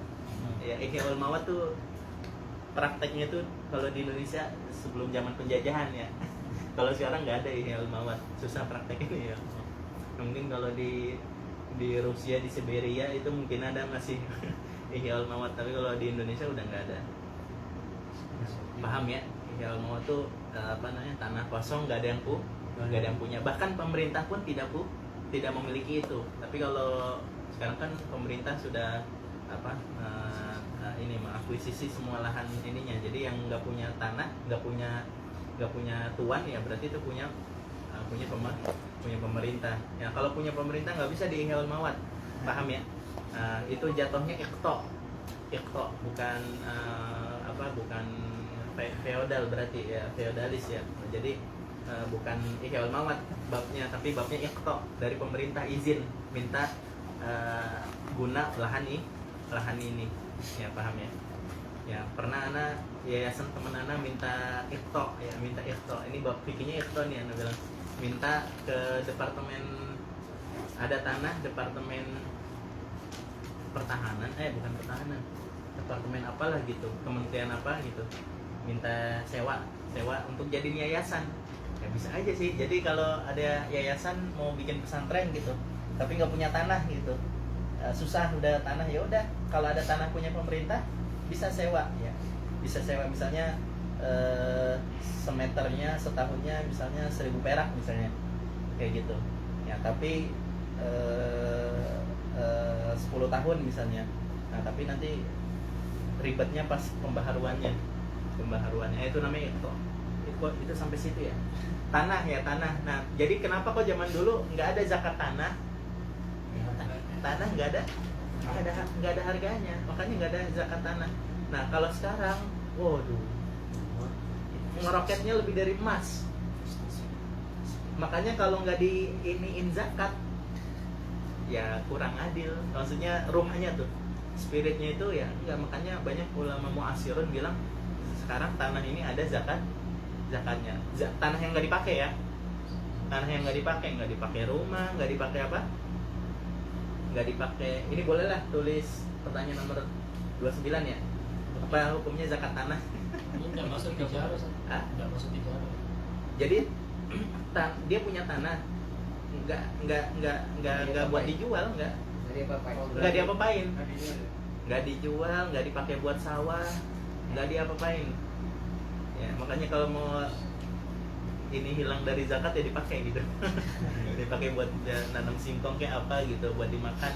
Ya Ihyaul Mawat tuh prakteknya tuh kalau di Indonesia sebelum zaman penjajahan ya. Kalau sekarang nggak ada Ihyaul Mawat, susah prakteknya ya. Mungkin kalau di Rusia, di Siberia itu mungkin ada masih Ihyaul Mawat, tapi kalau di Indonesia udah nggak ada. Paham ya? Ihyaul Mawat tuh tanah kosong, nggak ada yang punya. Bahkan pemerintah pun tidak memiliki itu. Tapi kalau sekarang kan pemerintah sudah mengakuisisi semua lahan ininya. Jadi yang nggak punya tanah, nggak punya tuan ya berarti itu punya pemerintah. Ya kalau punya pemerintah nggak bisa di Ihyaul Mawat, paham ya? Itu jatuhnya iqta, bukan bukan feodal berarti ya, feodalis ya. Jadi bukan Ihyaul Mawat babnya, tapi babnya iqta, dari pemerintah izin minta guna lahan ini ya, paham ya? Ya pernah yayasan teman minta iqta ya, ini bab fikihnya iqta nih, bilang minta ke departemen, ada tanah departemen pertahanan, departemen apalah gitu, kementerian apa gitu, minta sewa untuk jadiin yayasan. Ya bisa aja sih. Jadi kalau ada yayasan mau bikin pesantren gitu tapi nggak punya tanah gitu, susah udah tanah, ya udah kalau ada tanah punya pemerintah bisa sewa ya, bisa sewa misalnya semeternya setahunnya misalnya 1.000 perak misalnya, kayak gitu ya, tapi 10 tahun misalnya. Nah tapi nanti ribetnya pas pembaharuannya itu namanya itu sampai situ ya, tanah. Nah jadi kenapa kok zaman dulu nggak ada zakat tanah nggak ada harganya, makanya nggak ada zakat tanah. Nah kalau sekarang, waduh, ngeroketnya lebih dari emas. Makanya kalau nggak diiniin zakat ya kurang adil, maksudnya ruhnya tuh, spiritnya itu ya enggak. Makanya banyak ulama mu'asirun bilang sekarang tanah ini ada zakatnya. Tanah yang nggak dipakai ya, nggak dipakai rumah, nggak dipakai apa, nggak dipakai. Ini bolehlah tulis pertanyaan nomor 29 ya, apa hukumnya zakat tanah? Ini nggak masuk bicara, nggak masuk bicara. Jadi dia punya tanah, nggak buat dijual, nggak diapa-apain, nggak dijual, nggak dipakai buat sawah, nggak diapa-apain. Ya makanya kalau mau ini hilang dari zakat ya dipakai gitu. Dipakai buat nanam singkong kayak apa gitu, buat dimakan.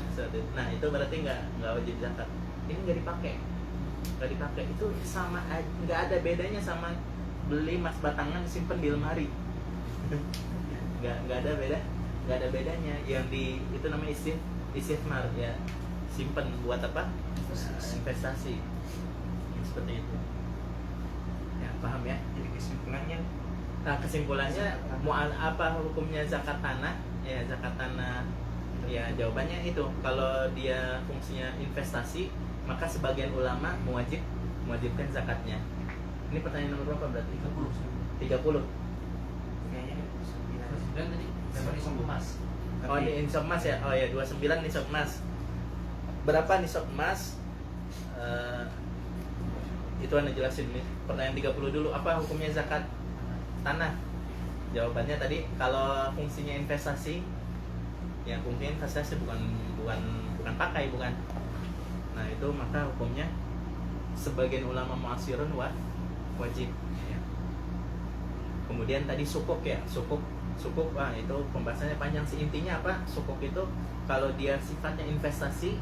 Nah itu berarti nggak wajib zakat. Ini nggak dipakai, itu sama aja, nggak ada bedanya sama beli emas batangan simpen di lemari. nggak ada bedanya. Yang itu namanya istismar ya, simpen buat apa, investasi seperti itu ya, paham ya? Jadi kesimpulannya mau apa hukumnya zakat tanah ya? Zakat tanah ya jawabannya itu, kalau dia fungsinya investasi maka sebagian ulama mewajibkan zakatnya. Ini pertanyaan nomor berapa berarti? 30. Dan tadi nisab emas. Oh ini nisab emas ya? Oh ya 29 nisab emas. Berapa nisab emas? itu Anda jelasin nih. Pertanyaan 30 dulu, apa hukumnya zakat tanah? Jawabannya tadi kalau fungsinya investasi, ya fungsinya investasi bukan pakai, bukan. Nah, itu maka hukumnya sebagian ulama mu'asirun wajib ya. Kemudian tadi sukuk ya, sukuk itu pembahasannya panjang sih. Intinya apa? Sukuk itu kalau dia sifatnya investasi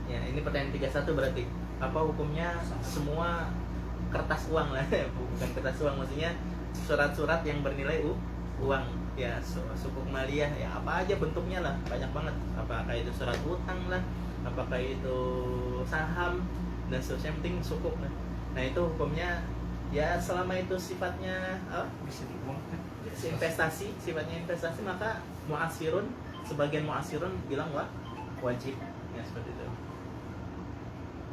ya, ini pertanyaan 31 berarti apa hukumnya semua kertas uang lah bukan kertas uang, maksudnya surat-surat yang bernilai uang ya, sukuk maliyah ya, apa aja bentuknya lah, banyak banget, apakah itu surat utang lah, apakah itu saham dan seterusnya, penting sukuk lah. Nah, itu hukumnya ya selama itu sifatnya Bisa diuangkan. investasi, sifatnya investasi, maka mu'asirun, sebagian mu'asirun bilang wajib ya, seperti itu.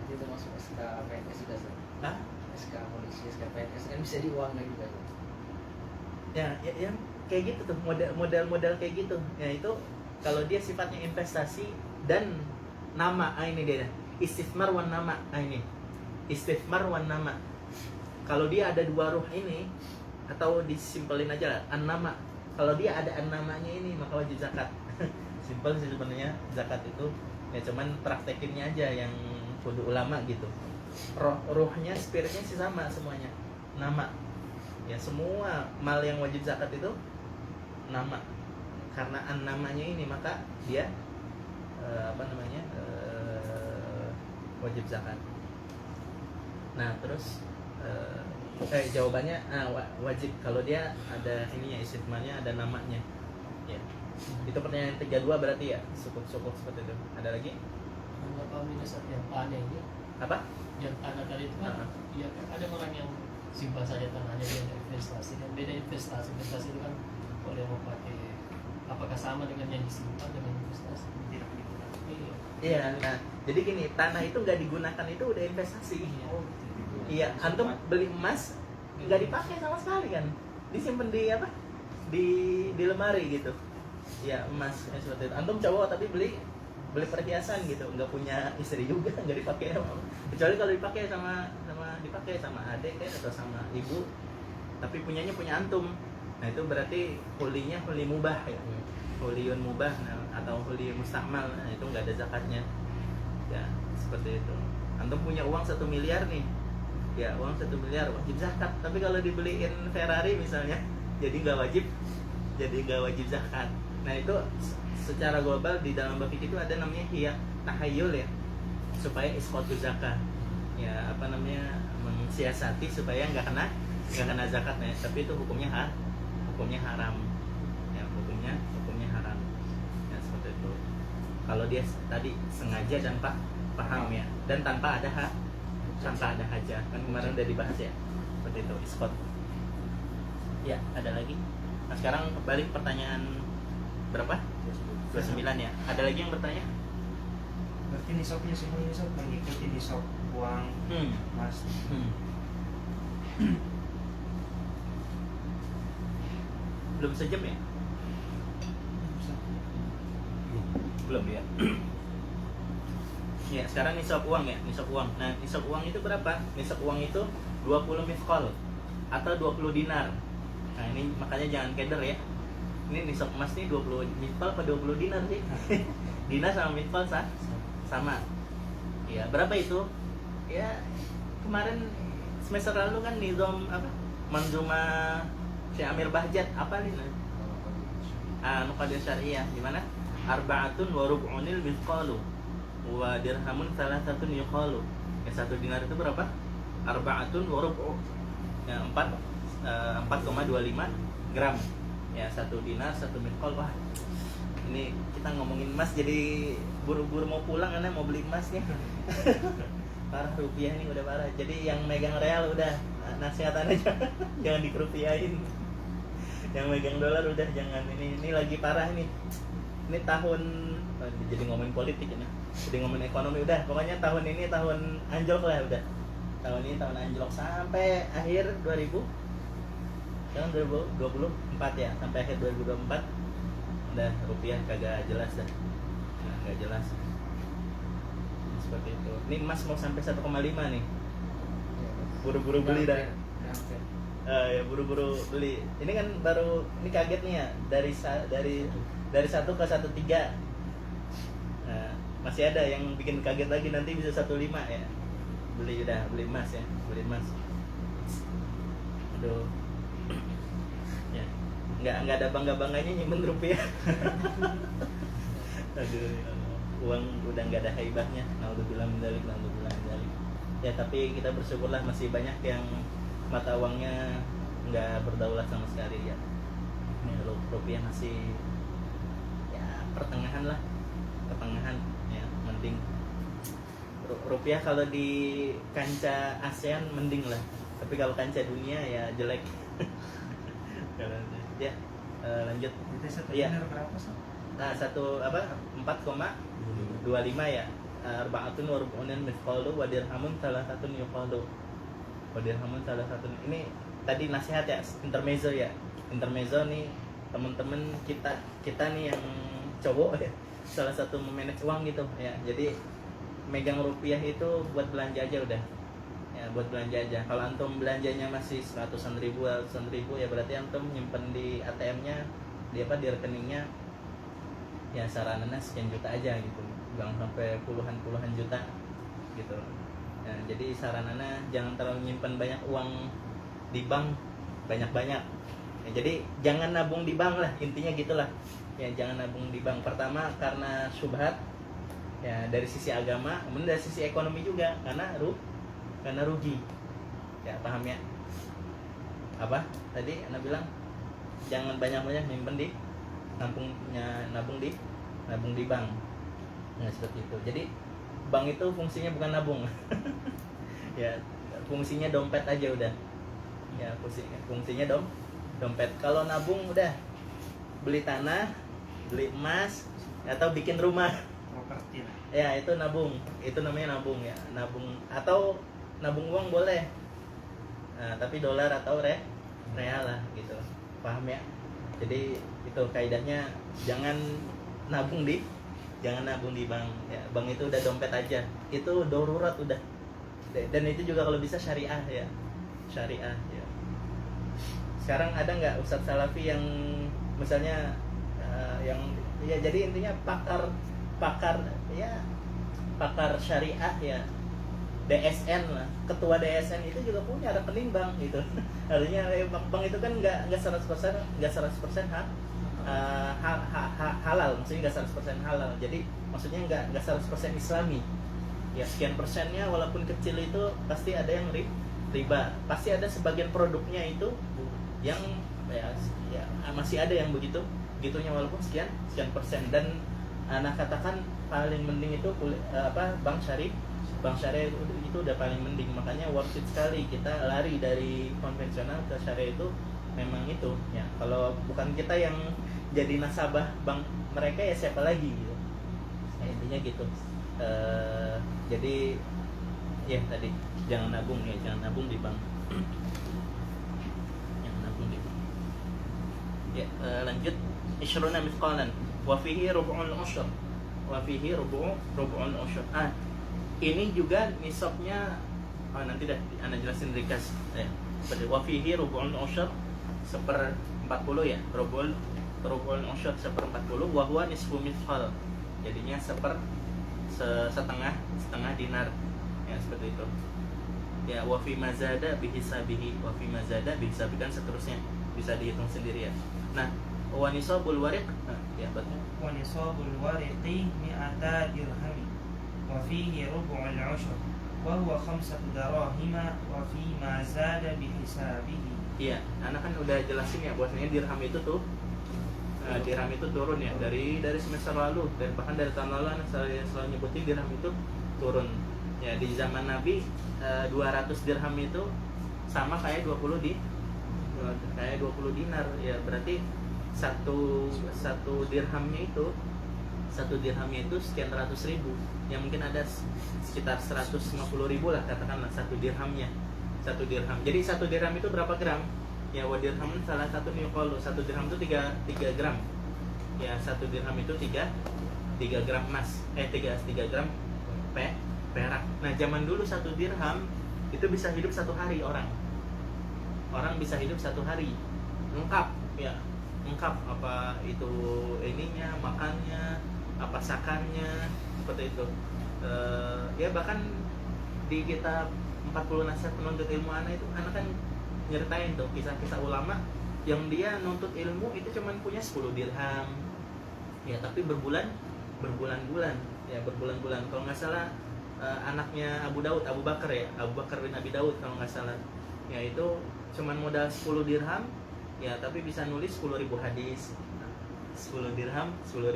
Itu masuk SK PNS juga sih. Hah? SK polisi, SK PNS kan bisa diuang lagi kan. Ya kayak gitu tuh, model kayak gitu ya. Itu kalau dia sifatnya investasi dan nama, ini dia istismar wan nama, ini istismar wan nama. Kalau dia ada dua ruh ini, atau disimpelin aja lah, an-nama, kalau dia ada an-namanya ini maka wajib zakat. Simpel sih sebenarnya zakat itu ya, cuman praktekinnya aja yang kudu ulama gitu. Ruhnya, spiritnya sih sama semuanya, nama ya. Semua mal yang wajib zakat itu nama, karena an-namanya ini maka dia wajib zakat. Nah, terus jawabannya wajib kalau dia ada ininya, istimanya ada namanya ya. Itu pertanyaan 32 berarti ya, sukuk seperti itu. Ada lagi Apa minus yang tanah ini? apa? Yang tanah tadi itu kan, ya kan ada orang yang simpan saja tanahnya, dia ada investasi. Dan beda investasi itu kan boleh mau pakai, apakah sama dengan yang disimpan dengan investasi? Tidak digunakan. Iya. Iya, nah jadi gini, tanah itu nggak digunakan itu udah investasi. Iya, antum beli emas nggak dipakai sama sekali kan, disimpan di apa, di lemari gitu ya, emas ya, seperti itu. Antum cowok tapi beli perhiasan gitu, nggak punya istri juga, nggak dipakai, kecuali kalau dipakai sama adik kan, atau sama ibu, tapi punya antum. Nah, itu berarti hulinya huli mubah ya, huliyun mubah, atau huli mustakmal. Nah, itu nggak ada zakatnya ya, seperti itu. Antum punya uang 1 miliar nih ya, uang 1 miliar wajib zakat. Tapi kalau dibeliin Ferrari misalnya, jadi nggak wajib zakat. Nah, itu secara global di dalam bab fikih itu ada namanya tahayyul ya, supaya isqatu zakat ya, apa namanya, mensiasati supaya nggak kena zakat. Nah, tapi itu hukumnya haram ya, hukumnya haram ya, seperti itu. Kalau dia tadi sengaja dan paham ya, dan tanpa ada hajah, kan kemarin udah dibahas ya, seperti itu, isqat ya. Ada lagi? Nah, sekarang balik pertanyaan berapa? 29 ya. Ada lagi yang bertanya? Berarti nisabnya semua nisab mengikuti nisab uang emas. Belum sejam ya? Belum ya. Ya, sekarang nisab uang ya, nisab uang. Nah, nisab uang itu berapa? Nisab uang itu 20 mithqal atau 20 dinar. Nah, ini makanya jangan keder ya. Ini nisab emas nih 20 mithqal apa 20 dinar sih? Dinar sama mithqal sama. Ya, berapa itu? Ya, kemarin semester lalu kan nizam apa? Manzuma Syekh Amir Bahjat apa nih? Nuqadir syariah di mana? Arba'atun wa rub'unil mithqalu wa dirhamun salasatun yuqalu. Ya, 1 dinar itu berapa? Arba'atun wa rub'u. Ya, 4,25 gram. Ya, 1 dinar 1 mithqal. Wah, ini kita ngomongin emas jadi buru-buru mau pulang karena mau beli emas nih. Parah, rupiah ini udah parah. Jadi yang megang real udah nasihatan aja. Jangan dikerupiahin. Yang megang dolar udah jangan. Ini lagi parah nih. Ini tahun jadi ngomongin politik ini. Jadi ngomongin ekonomi udah. Pokoknya tahun ini tahun anjlok lah udah. Tahun ini tahun anjlok sampai akhir 2024 ya, sampai akhir 2024 udah rupiah kagak jelas dah. Nah, kagak jelas. Seperti itu. Ini emas mau sampai 1,5 nih. buru-buru beli dah. Ya buru-buru beli. Ini kan baru ini kaget nih ya dari 1 ke 1.3. Nah, masih ada yang bikin kaget lagi, nanti bisa 1.5 ya. Beli emas ya, beli emas. Aduh. Ya. Enggak ada bangga-bangganya nyimpen rupiah. Aduh, uang udah enggak ada haibahnya. Naudzubillah min dzalik. Ya tapi kita bersyukurlah masih banyak yang mata uangnya nggak berdaulat sama sekali ya. Ini rupiah masih ya pertengahan ya, mending rupiah kalau di kancah ASEAN mending lah, tapi kalau kancah dunia ya jelek. Ya lanjut. Jadi satu Iya. dinar berapa sih? Nah 4,25 ya. Arba'atun wa rub'unan mithqalu wa dirhamun salasatun yuqalu. Ini tadi nasihat ya, intermezzo nih teman-teman kita nih yang cowok ya, salah satu memanage uang gitu ya. Jadi megang rupiah itu buat belanja aja udah ya, buat belanja aja. Kalau antum belanjanya masih ratusan ribu ya berarti antum nyimpen di ATM-nya, di rekeningnya ya saranana sekian juta aja gitu, jangan sampai puluhan juta gitu. Nah, jadi saranana jangan terlalu nyimpan banyak uang di bank banyak-banyak. Ya, jadi jangan nabung di bank lah, intinya gitulah. Ya jangan nabung di bank. Pertama karena syubhat ya dari sisi agama, kemudian dari sisi ekonomi juga karena rugi. Ya paham ya? Apa? Tadi Anda bilang jangan banyak-banyak nyimpen di nabung di bank. Nah, seperti itu. Jadi bank itu fungsinya bukan nabung. Ya, fungsinya dompet aja udah. Ya, fungsinya dompet. Kalau nabung udah beli tanah, beli emas, atau bikin rumah. Properti lah. Ya, itu nabung. Itu namanya nabung ya. Nabung atau nabung uang boleh. Nah, tapi dolar atau real lah gitu. Paham ya? Jadi itu kaidahnya jangan nabung di bank ya. Bank itu udah dompet aja, itu darurat udah. Dan itu juga kalau bisa syariah ya. Sekarang ada nggak Ustadz Salafi yang misalnya yang ya jadi intinya pakar syariah ya, DSN lah, ketua DSN itu juga punya rekening bank gitu. Artinya bank itu kan nggak 100% halal, maksudnya nggak 100% halal. Jadi maksudnya nggak 100% Islami. Ya sekian persennya walaupun kecil itu pasti ada yang riba. Pasti ada sebagian produknya itu yang ya masih ada yang begitunya walaupun sekian persen. Dan anak katakan paling mending itu bank syariah itu udah paling mending. Makanya worth it sekali kita lari dari konvensional ke syariah itu. Memang itu ya, kalau bukan kita yang jadi nasabah bank mereka ya siapa lagi gitu. Nah, intinya gitu. Jadi ya tadi jangan nabung di bank. Jangan nabung di bank. Ya, lanjut. Ishruna mithqalan wa fihi rubu'un usyr. Ini juga nisabnya nanti dah Anda jelasin ringkas ya. Seperti wa fihi rubu'un usyr 1/40 ya. Rubu'un usyr 1/40 wa huwa nisfu mithqal. Jadinya setengah dinar ya, seperti itu ya. Wa fi mazada bihisabihi kan seterusnya bisa dihitung sendiri ya. Nah, wa nisabul wariq ya betul. Wa nisabul wariqi 100 dirham wa fihi rubu'ul ushr wa huwa 5 darahima wa fi ma zada bihisabihi. Iya, anak kan udah jelasin ya bahwasanya dirham itu tuh dirham itu turun ya dari semester lalu, dan bahkan dari tahun lalu saya selalu nyebutin dirham itu turun ya. Di zaman Nabi 200 dirham itu sama kayak 20 dinar ya. Berarti satu dirhamnya itu sekian ratus ribu ya, mungkin ada sekitar 150 ribu lah katakanlah satu dirham. Jadi satu dirham itu berapa gram ya? Wa dirhamun salah satu yuqalu, satu dirham itu 3 gram ya. Satu dirham itu 3 gram emas 3 gram perak. Nah zaman dulu satu dirham itu bisa hidup 1 hari orang bisa hidup 1 hari lengkap ya, lengkap apa itu ininya, makannya, apa sakannya, seperti itu. Ya bahkan di kitab 40 nasihat penuntut ilmu anak itu anak kan nyeritain tuh kisah-kisah ulama yang dia nuntut ilmu itu cuman punya 10 dirham ya, tapi berbulan-bulan ya, berbulan-bulan. Kalau nggak salah anaknya Abu Bakar bin Abi Daud kalau nggak salah ya, itu cuman modal 10 dirham ya, tapi bisa nulis 10.000 hadis. 10 dirham 10.000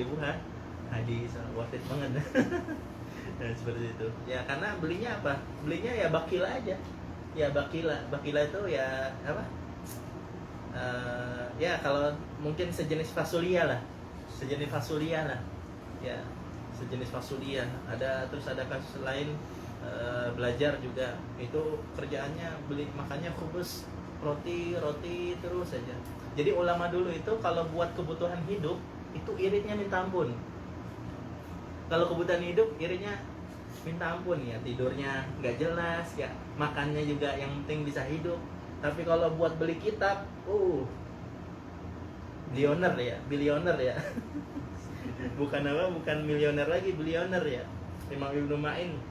hadis, worth it banget. Nah, seperti itu ya, karena belinya apa, belinya ya bakila aja ya, bakila itu ya apa, ya kalau mungkin sejenis fasulia lah ya, sejenis fasulia. Terus ada kasus lain, belajar juga itu kerjaannya beli makannya khubus, roti terus saja. Jadi ulama dulu itu kalau buat kebutuhan hidup itu iritnya minta ampun. Kalau kebutuhan hidup iritnya minta ampun ya, tidurnya nggak jelas ya, makannya juga yang penting bisa hidup. Tapi kalau buat beli kitab, bilioner ya. bukan milioner lagi, bilioner ya. Imam Ibnu Ma'in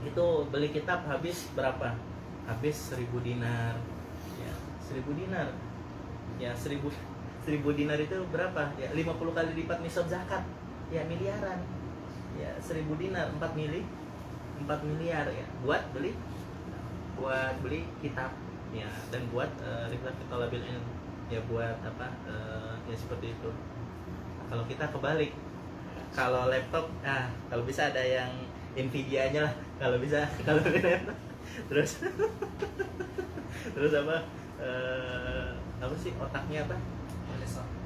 itu beli kitab habis berapa? Habis 1.000 dinar ya, 1.000 dinar ya, 1.000 dinar itu berapa ya, 50 kali lipat nisab zakat ya, miliaran ya. 1.000 dinar 4 miliar ya, buat beli kitab ya, dan buat rifat talabil ilm ya, buat apa ya, seperti itu. Kalau kita kebalik, kalau laptop kalau bisa ada yang Nvidia-nya lah, kalau bisa, kalau terus apa sih otaknya apa,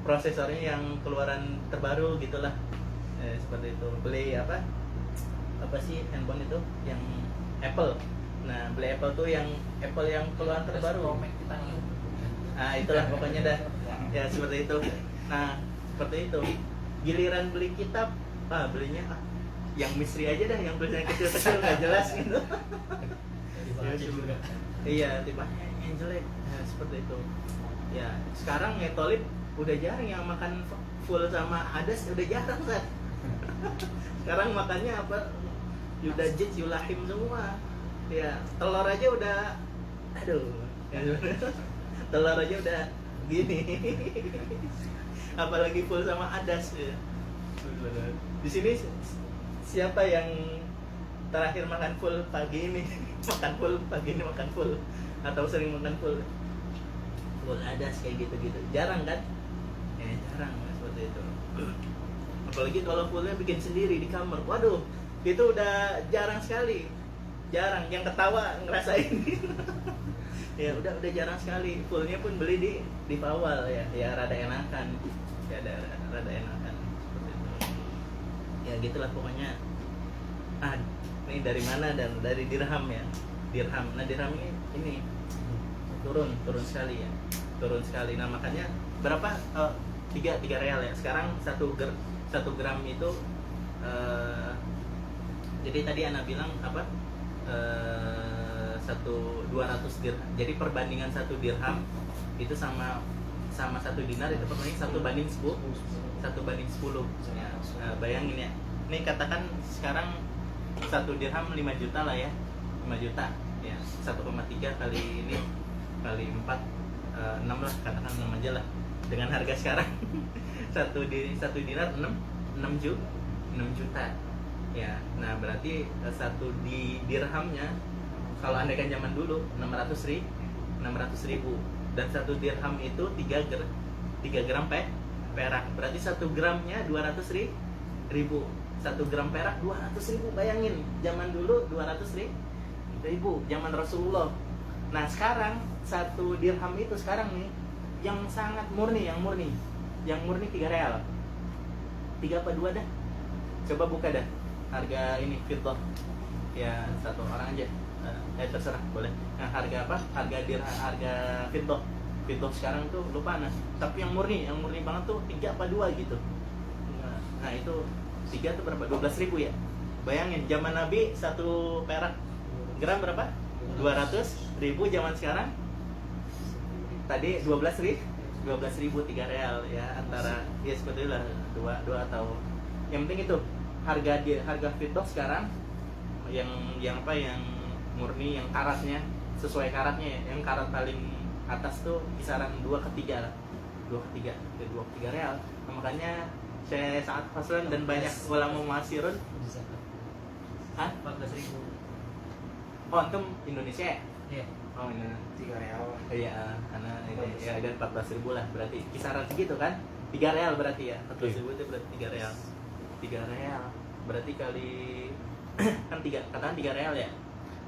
prosesornya yang keluaran terbaru gitulah, seperti itu. Beli apa sih handphone itu yang Apple. Nah, beli Apple tuh yang keluaran terbaru. Itulah pokoknya dah ya, seperti itu. Nah, seperti itu. Giliran beli kitab, belinya yang misri aja dah, yang tulisannya kecil-kecil nggak jelas gitu. Iya, tipanya yang jelek. Nah, seperti itu. Ya, sekarang ya tolib udah jarang yang makan full sama hadas, udah jarang kan. Sekarang makannya apa? Yudajid, yulahim semua. Ya, telur aja udah, telur aja udah gini. Apalagi full sama hadas ya. Di sini siapa yang terakhir makan full pagi ini? Makan full atau sering makan full hadas kayak gitu-gitu. Jarang kan? Ya, jarang seperti itu. Apalagi kalau fullnya bikin sendiri di kamar. Waduh, itu udah jarang sekali. Jarang yang ketawa ngerasain. Ya udah jarang sekali. Fullnya pun beli di Pawal ya. Ya rada enakan. Ya rada enakan seperti itu. Ya gitulah pokoknya. Ini dari mana? Dan dari dirham ya. Dirham. Nah, dirham ini turun sekali ya. Turun sekali. Nah, makanya berapa? 3 real ya. Sekarang 1 gram itu jadi tadi Ana bilang apa? 200 dirham. Jadi perbandingan 1 dirham itu sama 1 dinar itu perbandingan 1:10 ya. Bayangin ya. Ini katakan sekarang 1 dirham 5 juta lah ya. 5 juta ya. 1,3 kali 4 6 lah, katakan 6 aja lah. Dengan harga sekarang 1 dinar 6 juta. Ya, nah berarti 1 dirhamnya kalau andaikan zaman dulu 600 ribu dan 1 dirham itu 3 gram perak, berarti 1 gramnya 200 ribu. 1 gram perak 200 ribu, bayangin zaman dulu 200 ribu zaman Rasulullah. Nah sekarang 1 dirham itu sekarang nih yang sangat murni, yang murni 3 real. 3 apa 2 dah? Coba buka dah harga ini fiddah ya, 1 orang aja terserah boleh. Nah harga apa? Harga fiddah sekarang tuh lupa nah, tapi yang murni banget tuh 3 apa 2 gitu. Nah itu 3 tuh berapa? 12 ribu ya. Bayangin zaman Nabi 1 perak gram berapa? 200.000 zaman sekarang tadi 12.000 3 real ya, antara ya seperti itulah dua atau yang penting itu harga fiddah sekarang yang apa yang murni yang karatnya sesuai karatnya ya, yang karat paling atas tuh kisaran 2 ke 3 lah, 2 ke 3 real. Nah, makanya saya sangat fasilitas dan banyak ulama muasirun. Hah? 14.000. Oh, antum Indonesia ya? Iya. Oh, ini 3 real. iya, karena ini ya ada 14.000 lah, berarti kisaran segitu kan? 3 real berarti ya. 14.000 itu berarti 3 real. 3 real berarti kali kan 3, katakan 3 real ya.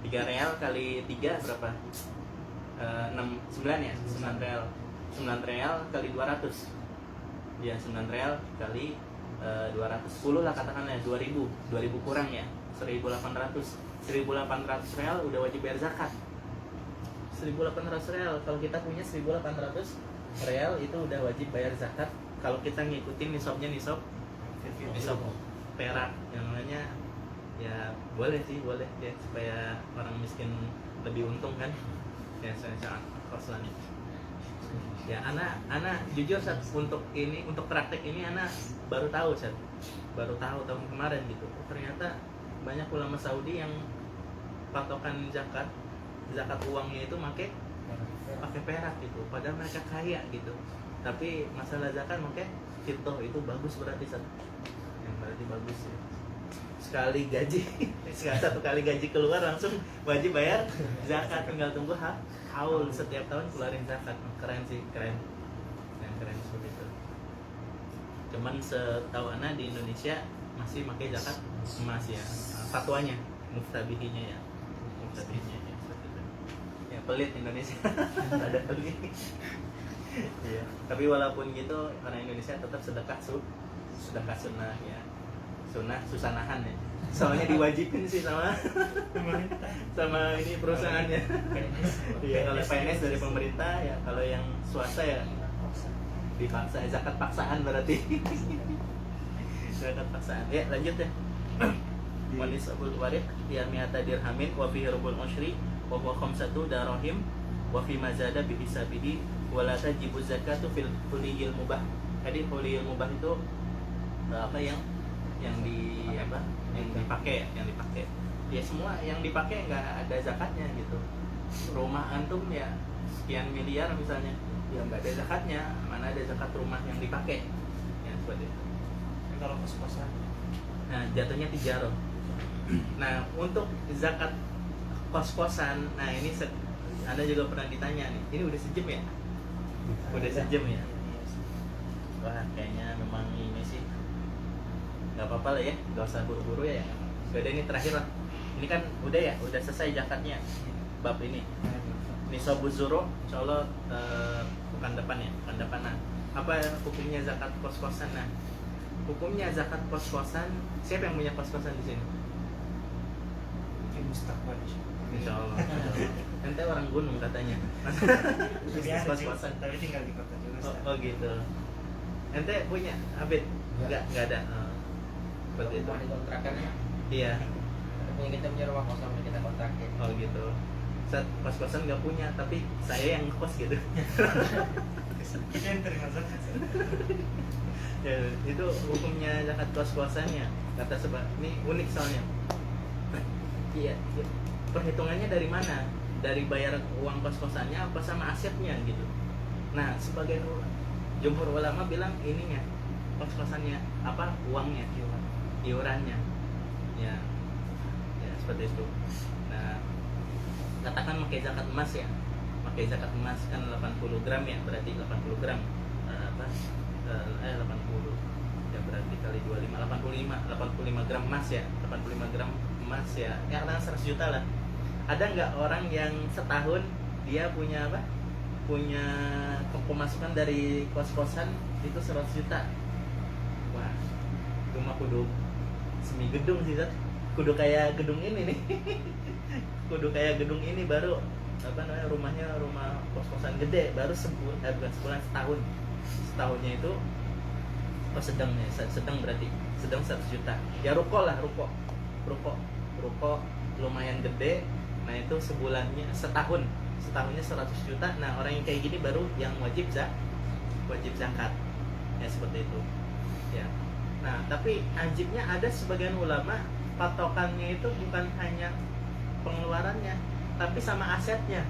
3 real kali 3 berapa? 9 ya? 9 real. 9 real kali 200. Ya, 9 real kali 200. 10 lah katakanlah, 2.000 kurang ya. 1.800 real udah wajib bayar zakat. 1.800 real, kalau kita punya 1.800 real itu udah wajib bayar zakat. Kalau kita ngikutin nisabnya nisab perak, yang namanya ya boleh ya, supaya orang miskin lebih untung kan ya. Saya sangat koslan ya. Anak jujur Sat, untuk praktek ini anak baru tahu tahun kemarin gitu. Ternyata banyak ulama Saudi yang patokan zakat uangnya itu pakai perak gitu, padahal mereka kaya gitu. Tapi masalah zakat pakai fiddah itu bagus berarti Sat. Yang berarti bagus ya. Satu kali gaji keluar langsung wajib bayar zakat, tinggal tunggu haul setiap tahun keluarin zakat. Keren sih, keren seperti itu. Cuman setahu ana di Indonesia masih pakai zakat emas ya, fatwanya muftabihinya ya seperti itu. Ya pelit Indonesia. Ada pelit. Iya. Tapi walaupun gitu orang Indonesia tetap sedekah sunnah ya. Susanahan ya. Soalnya diwajibin sih sama ini perusahaannya. Iya, kalau PNS dari pemerintah ya, kalau yang swasta ya dipaksa, zakat paksaan berarti. Zakat paksaan. Ya, lanjut ya. Wanis abul warid ya mi'ata dirhamin wa fi rubul usyri wa huwa khamsatu darahim wa fi mazada bi hisabihi wa la tajibu zakatu fil huliyil mubah. Jadi huliyil mubah itu apa yang dipakai ya, semua yang dipakai nggak ada zakatnya gitu. Rumah antum ya sekian miliar misalnya ya nggak ada zakatnya, mana ada zakat rumah yang dipakai ya seperti itu. Kalau kos-kosan, Nah jatuhnya tijaroh. Nah untuk zakat kos-kosan, nah ini Anda juga pernah ditanya nih, ini udah sejam ya? Udah sejam ya? Wah kayaknya memang ini sih nggak apa-apa lah ya, nggak usah buru-buru ya. Sudah ini terakhir lah. Ini kan udah ya, udah selesai zakatnya bab ini. Nisabuz zuro, insyaallah bukan depan. Nah, apa hukumnya zakat kos-kosan? Nah, hukumnya zakat kos-kosan, siapa yang punya kos-kosan di sini? mustaqbal Insyaallah. Ente orang gunung katanya. Kos-kosan. Tapi tinggal di kota juga. Oh gitu. Ente punya Abid? Enggak ada. Seperti itu. Dikontrakan ya. Iya. Kita punya rumah kosong kita kontrakin. Oh gitu. Saat kos-kosan nggak punya, tapi saya yang kos gitu. Kita yang terima zakat. Ya, itu hukumnya zakat kos-kosannya. Kata sebab ini unik soalnya. Iya. Perhitungannya dari mana? Dari bayar uang kos-kosannya apa sama asetnya gitu. Nah, sebagian jumhur ulama bilang ininya kos-kosannya apa uangnya, iurannya. Ya seperti itu. Nah, katakan pakai zakat emas ya, pakai zakat emas kan 80 gram ya, berarti 80 gram 80 ya berarti kali 25 85 gram emas ya, 85 gram emas ya, katakan 100 juta lah. Ada nggak orang yang setahun dia punya apa, punya pemasukan dari kos-kosan itu 100 juta? Wah, rumah kudu semi gedung sih Zat. Kudu kayak gedung ini nih. Kudu kayak gedung ini baru apa namanya, rumah kos-kosan gede baru bukan sebulan, setahunnya itu sedang berarti sedang 100 juta ya. Ruko lumayan gede. Nah Nah itu sebulannya, setahunnya 100 juta. Nah orang yang kayak gini baru yang wajib zakat. Ya seperti itu. Ya. Nah tapi ajibnya ada sebagian ulama patokannya itu bukan hanya pengeluarannya, tapi sama asetnya.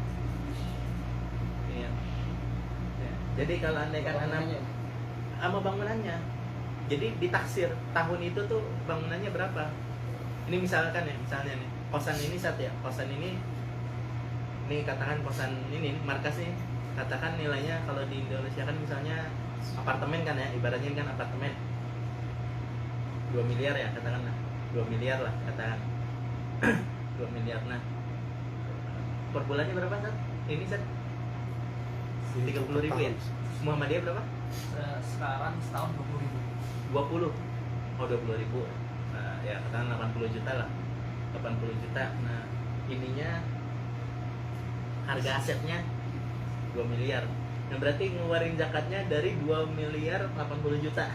Ya. Ya. Jadi kalau andai kan anak sama bangunannya, jadi ditaksir tahun itu tuh bangunannya berapa. Ini misalkan ya, misalnya nih kosan ini kosan ini katakan kosan ini markas nih, katakan nilainya kalau di Indonesia kan misalnya apartemen kan ya, ibaratnya kan apartemen 2 miliar ya katakanlah, 2 miliar lah katakan 2 miliar. Nah per bulannya berapa Sat? Ini Sat 30.000 ya. Muhammadiyah berapa? Sekarang setahun 20.000. 20. Oh 20.000. Nah, ya katakan 80 juta lah. 80 juta. Nah, ininya harga asetnya 2 miliar. Nah, berarti ngeluarin zakatnya dari 2 miliar 80 juta.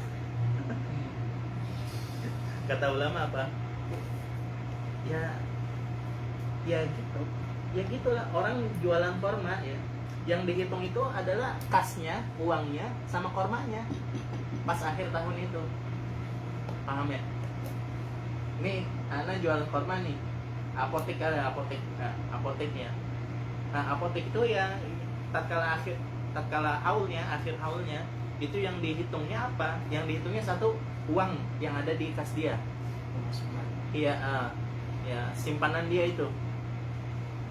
Kata ulama apa? Ya gitu. Ya gitulah orang jualan korma ya. Yang dihitung itu adalah kasnya, uangnya, sama kormanya pas akhir tahun itu. Paham ya? Nih, Ana jualan korma nih. Apotek ada apotek ya. Nah, apotek itu ya tatkala akhir haulnya itu yang dihitungnya apa? Yang dihitungnya satu uang yang ada di kas dia. Iya, ya simpanan dia itu.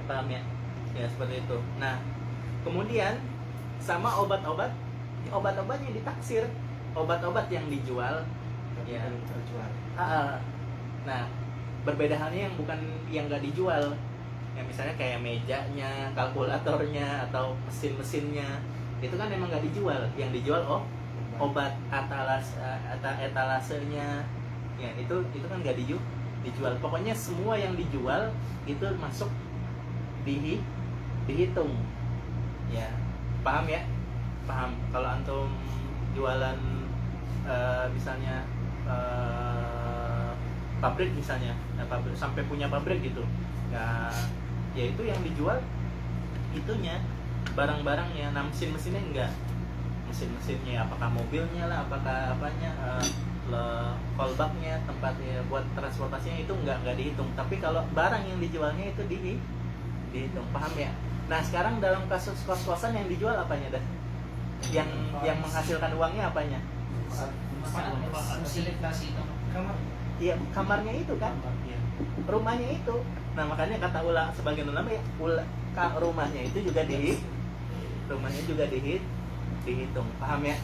Paham ya? Ya seperti itu. Nah, kemudian sama obat-obatnya ditaksir, obat-obat yang dijual ya terjual. Nah berbeda halnya yang nggak dijual ya, misalnya kayak mejanya, kalkulatornya atau mesinnya itu kan emang nggak dijual. Yang dijual obat etalasenya ya, itu kan nggak dijual. Pokoknya semua yang dijual itu masuk dihitung ya. Paham ya? Paham. Kalau antum jualan misalnya pabrik misalnya, pabrik, sampai punya pabrik gitu ya, itu yang dijual itunya, barang-barangnya. Nah mesinnya enggak, mesinnya apakah mobilnya lah, apakah apanya, callbacknya, tempatnya buat transportasinya itu enggak dihitung. Tapi kalau barang yang dijualnya itu dihitung. Paham ya? Nah sekarang dalam kasus kos-kosan yang dijual apanya dah? Yang menghasilkan uangnya apanya? Fasilitasi itu. Kamar. Iya, kamarnya itu kan, Iya. rumahnya itu. Nah makanya kata sebagian ulama ya, rumahnya itu juga dihitung. Paham ya?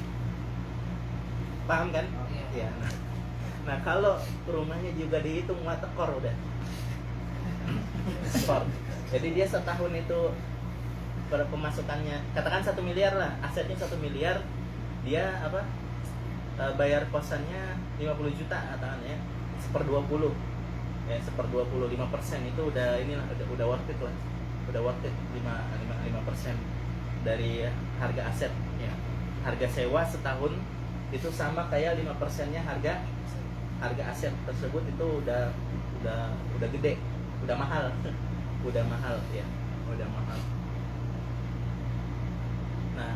Paham kan? Iya. Ya. Nah kalau rumahnya juga dihitung, tekor udah. Skor. Jadi dia setahun itu pemasukannya katakan 1 miliar lah, asetnya 1 miliar, dia bayar kosannya 50 juta katakan ya, 1/20 ya, 1/20 5% itu udah worth it lah, udah worth it 5% dari harga aset ya. Harga sewa setahun itu sama kayak 5%-nya harga aset tersebut, itu udah gede, udah mahal ya, udah mahal. Nah,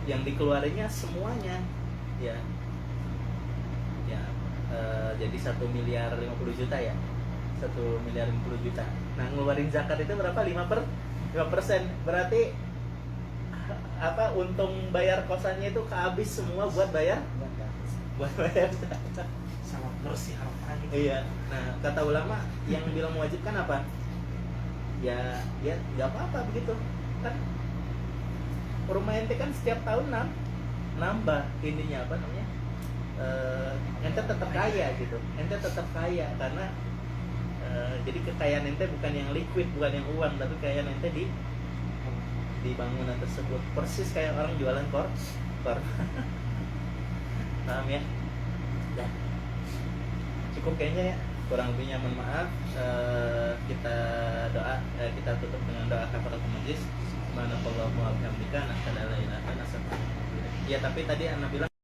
yang dikeluarinnya semuanya ya, jadi 1 miliar 50 juta ya, 1 miliar 50 juta. Nah, ngeluarin zakat itu berapa? 5%. Berarti untung bayar kosannya itu kehabis semua buat bayar zakat. Sama bersih harapan gitu. Iya. Nah, kata ulama yang bilang mewajibkan apa? Ya nggak apa-apa begitu kan. Rumah ente kan setiap tahun nambah ininya ente tetap kaya gitu. Ente tetap kaya karena jadi kekayaan ente bukan yang liquid, bukan yang uang, tapi kekayaan ente di bangunan tersebut. Persis kayak orang jualan kor. Paham ya? Ya. Cukup kayaknya ya. Kurang lebihnya mohon maaf. Kita tutup dengan doa kafaratul majlis. Subhanakallahumma wa bihamdika, asyhadu an la ilaha illa anta, astaghfiruka wa atubu ilaik. Ya, tapi tadi Anda bilang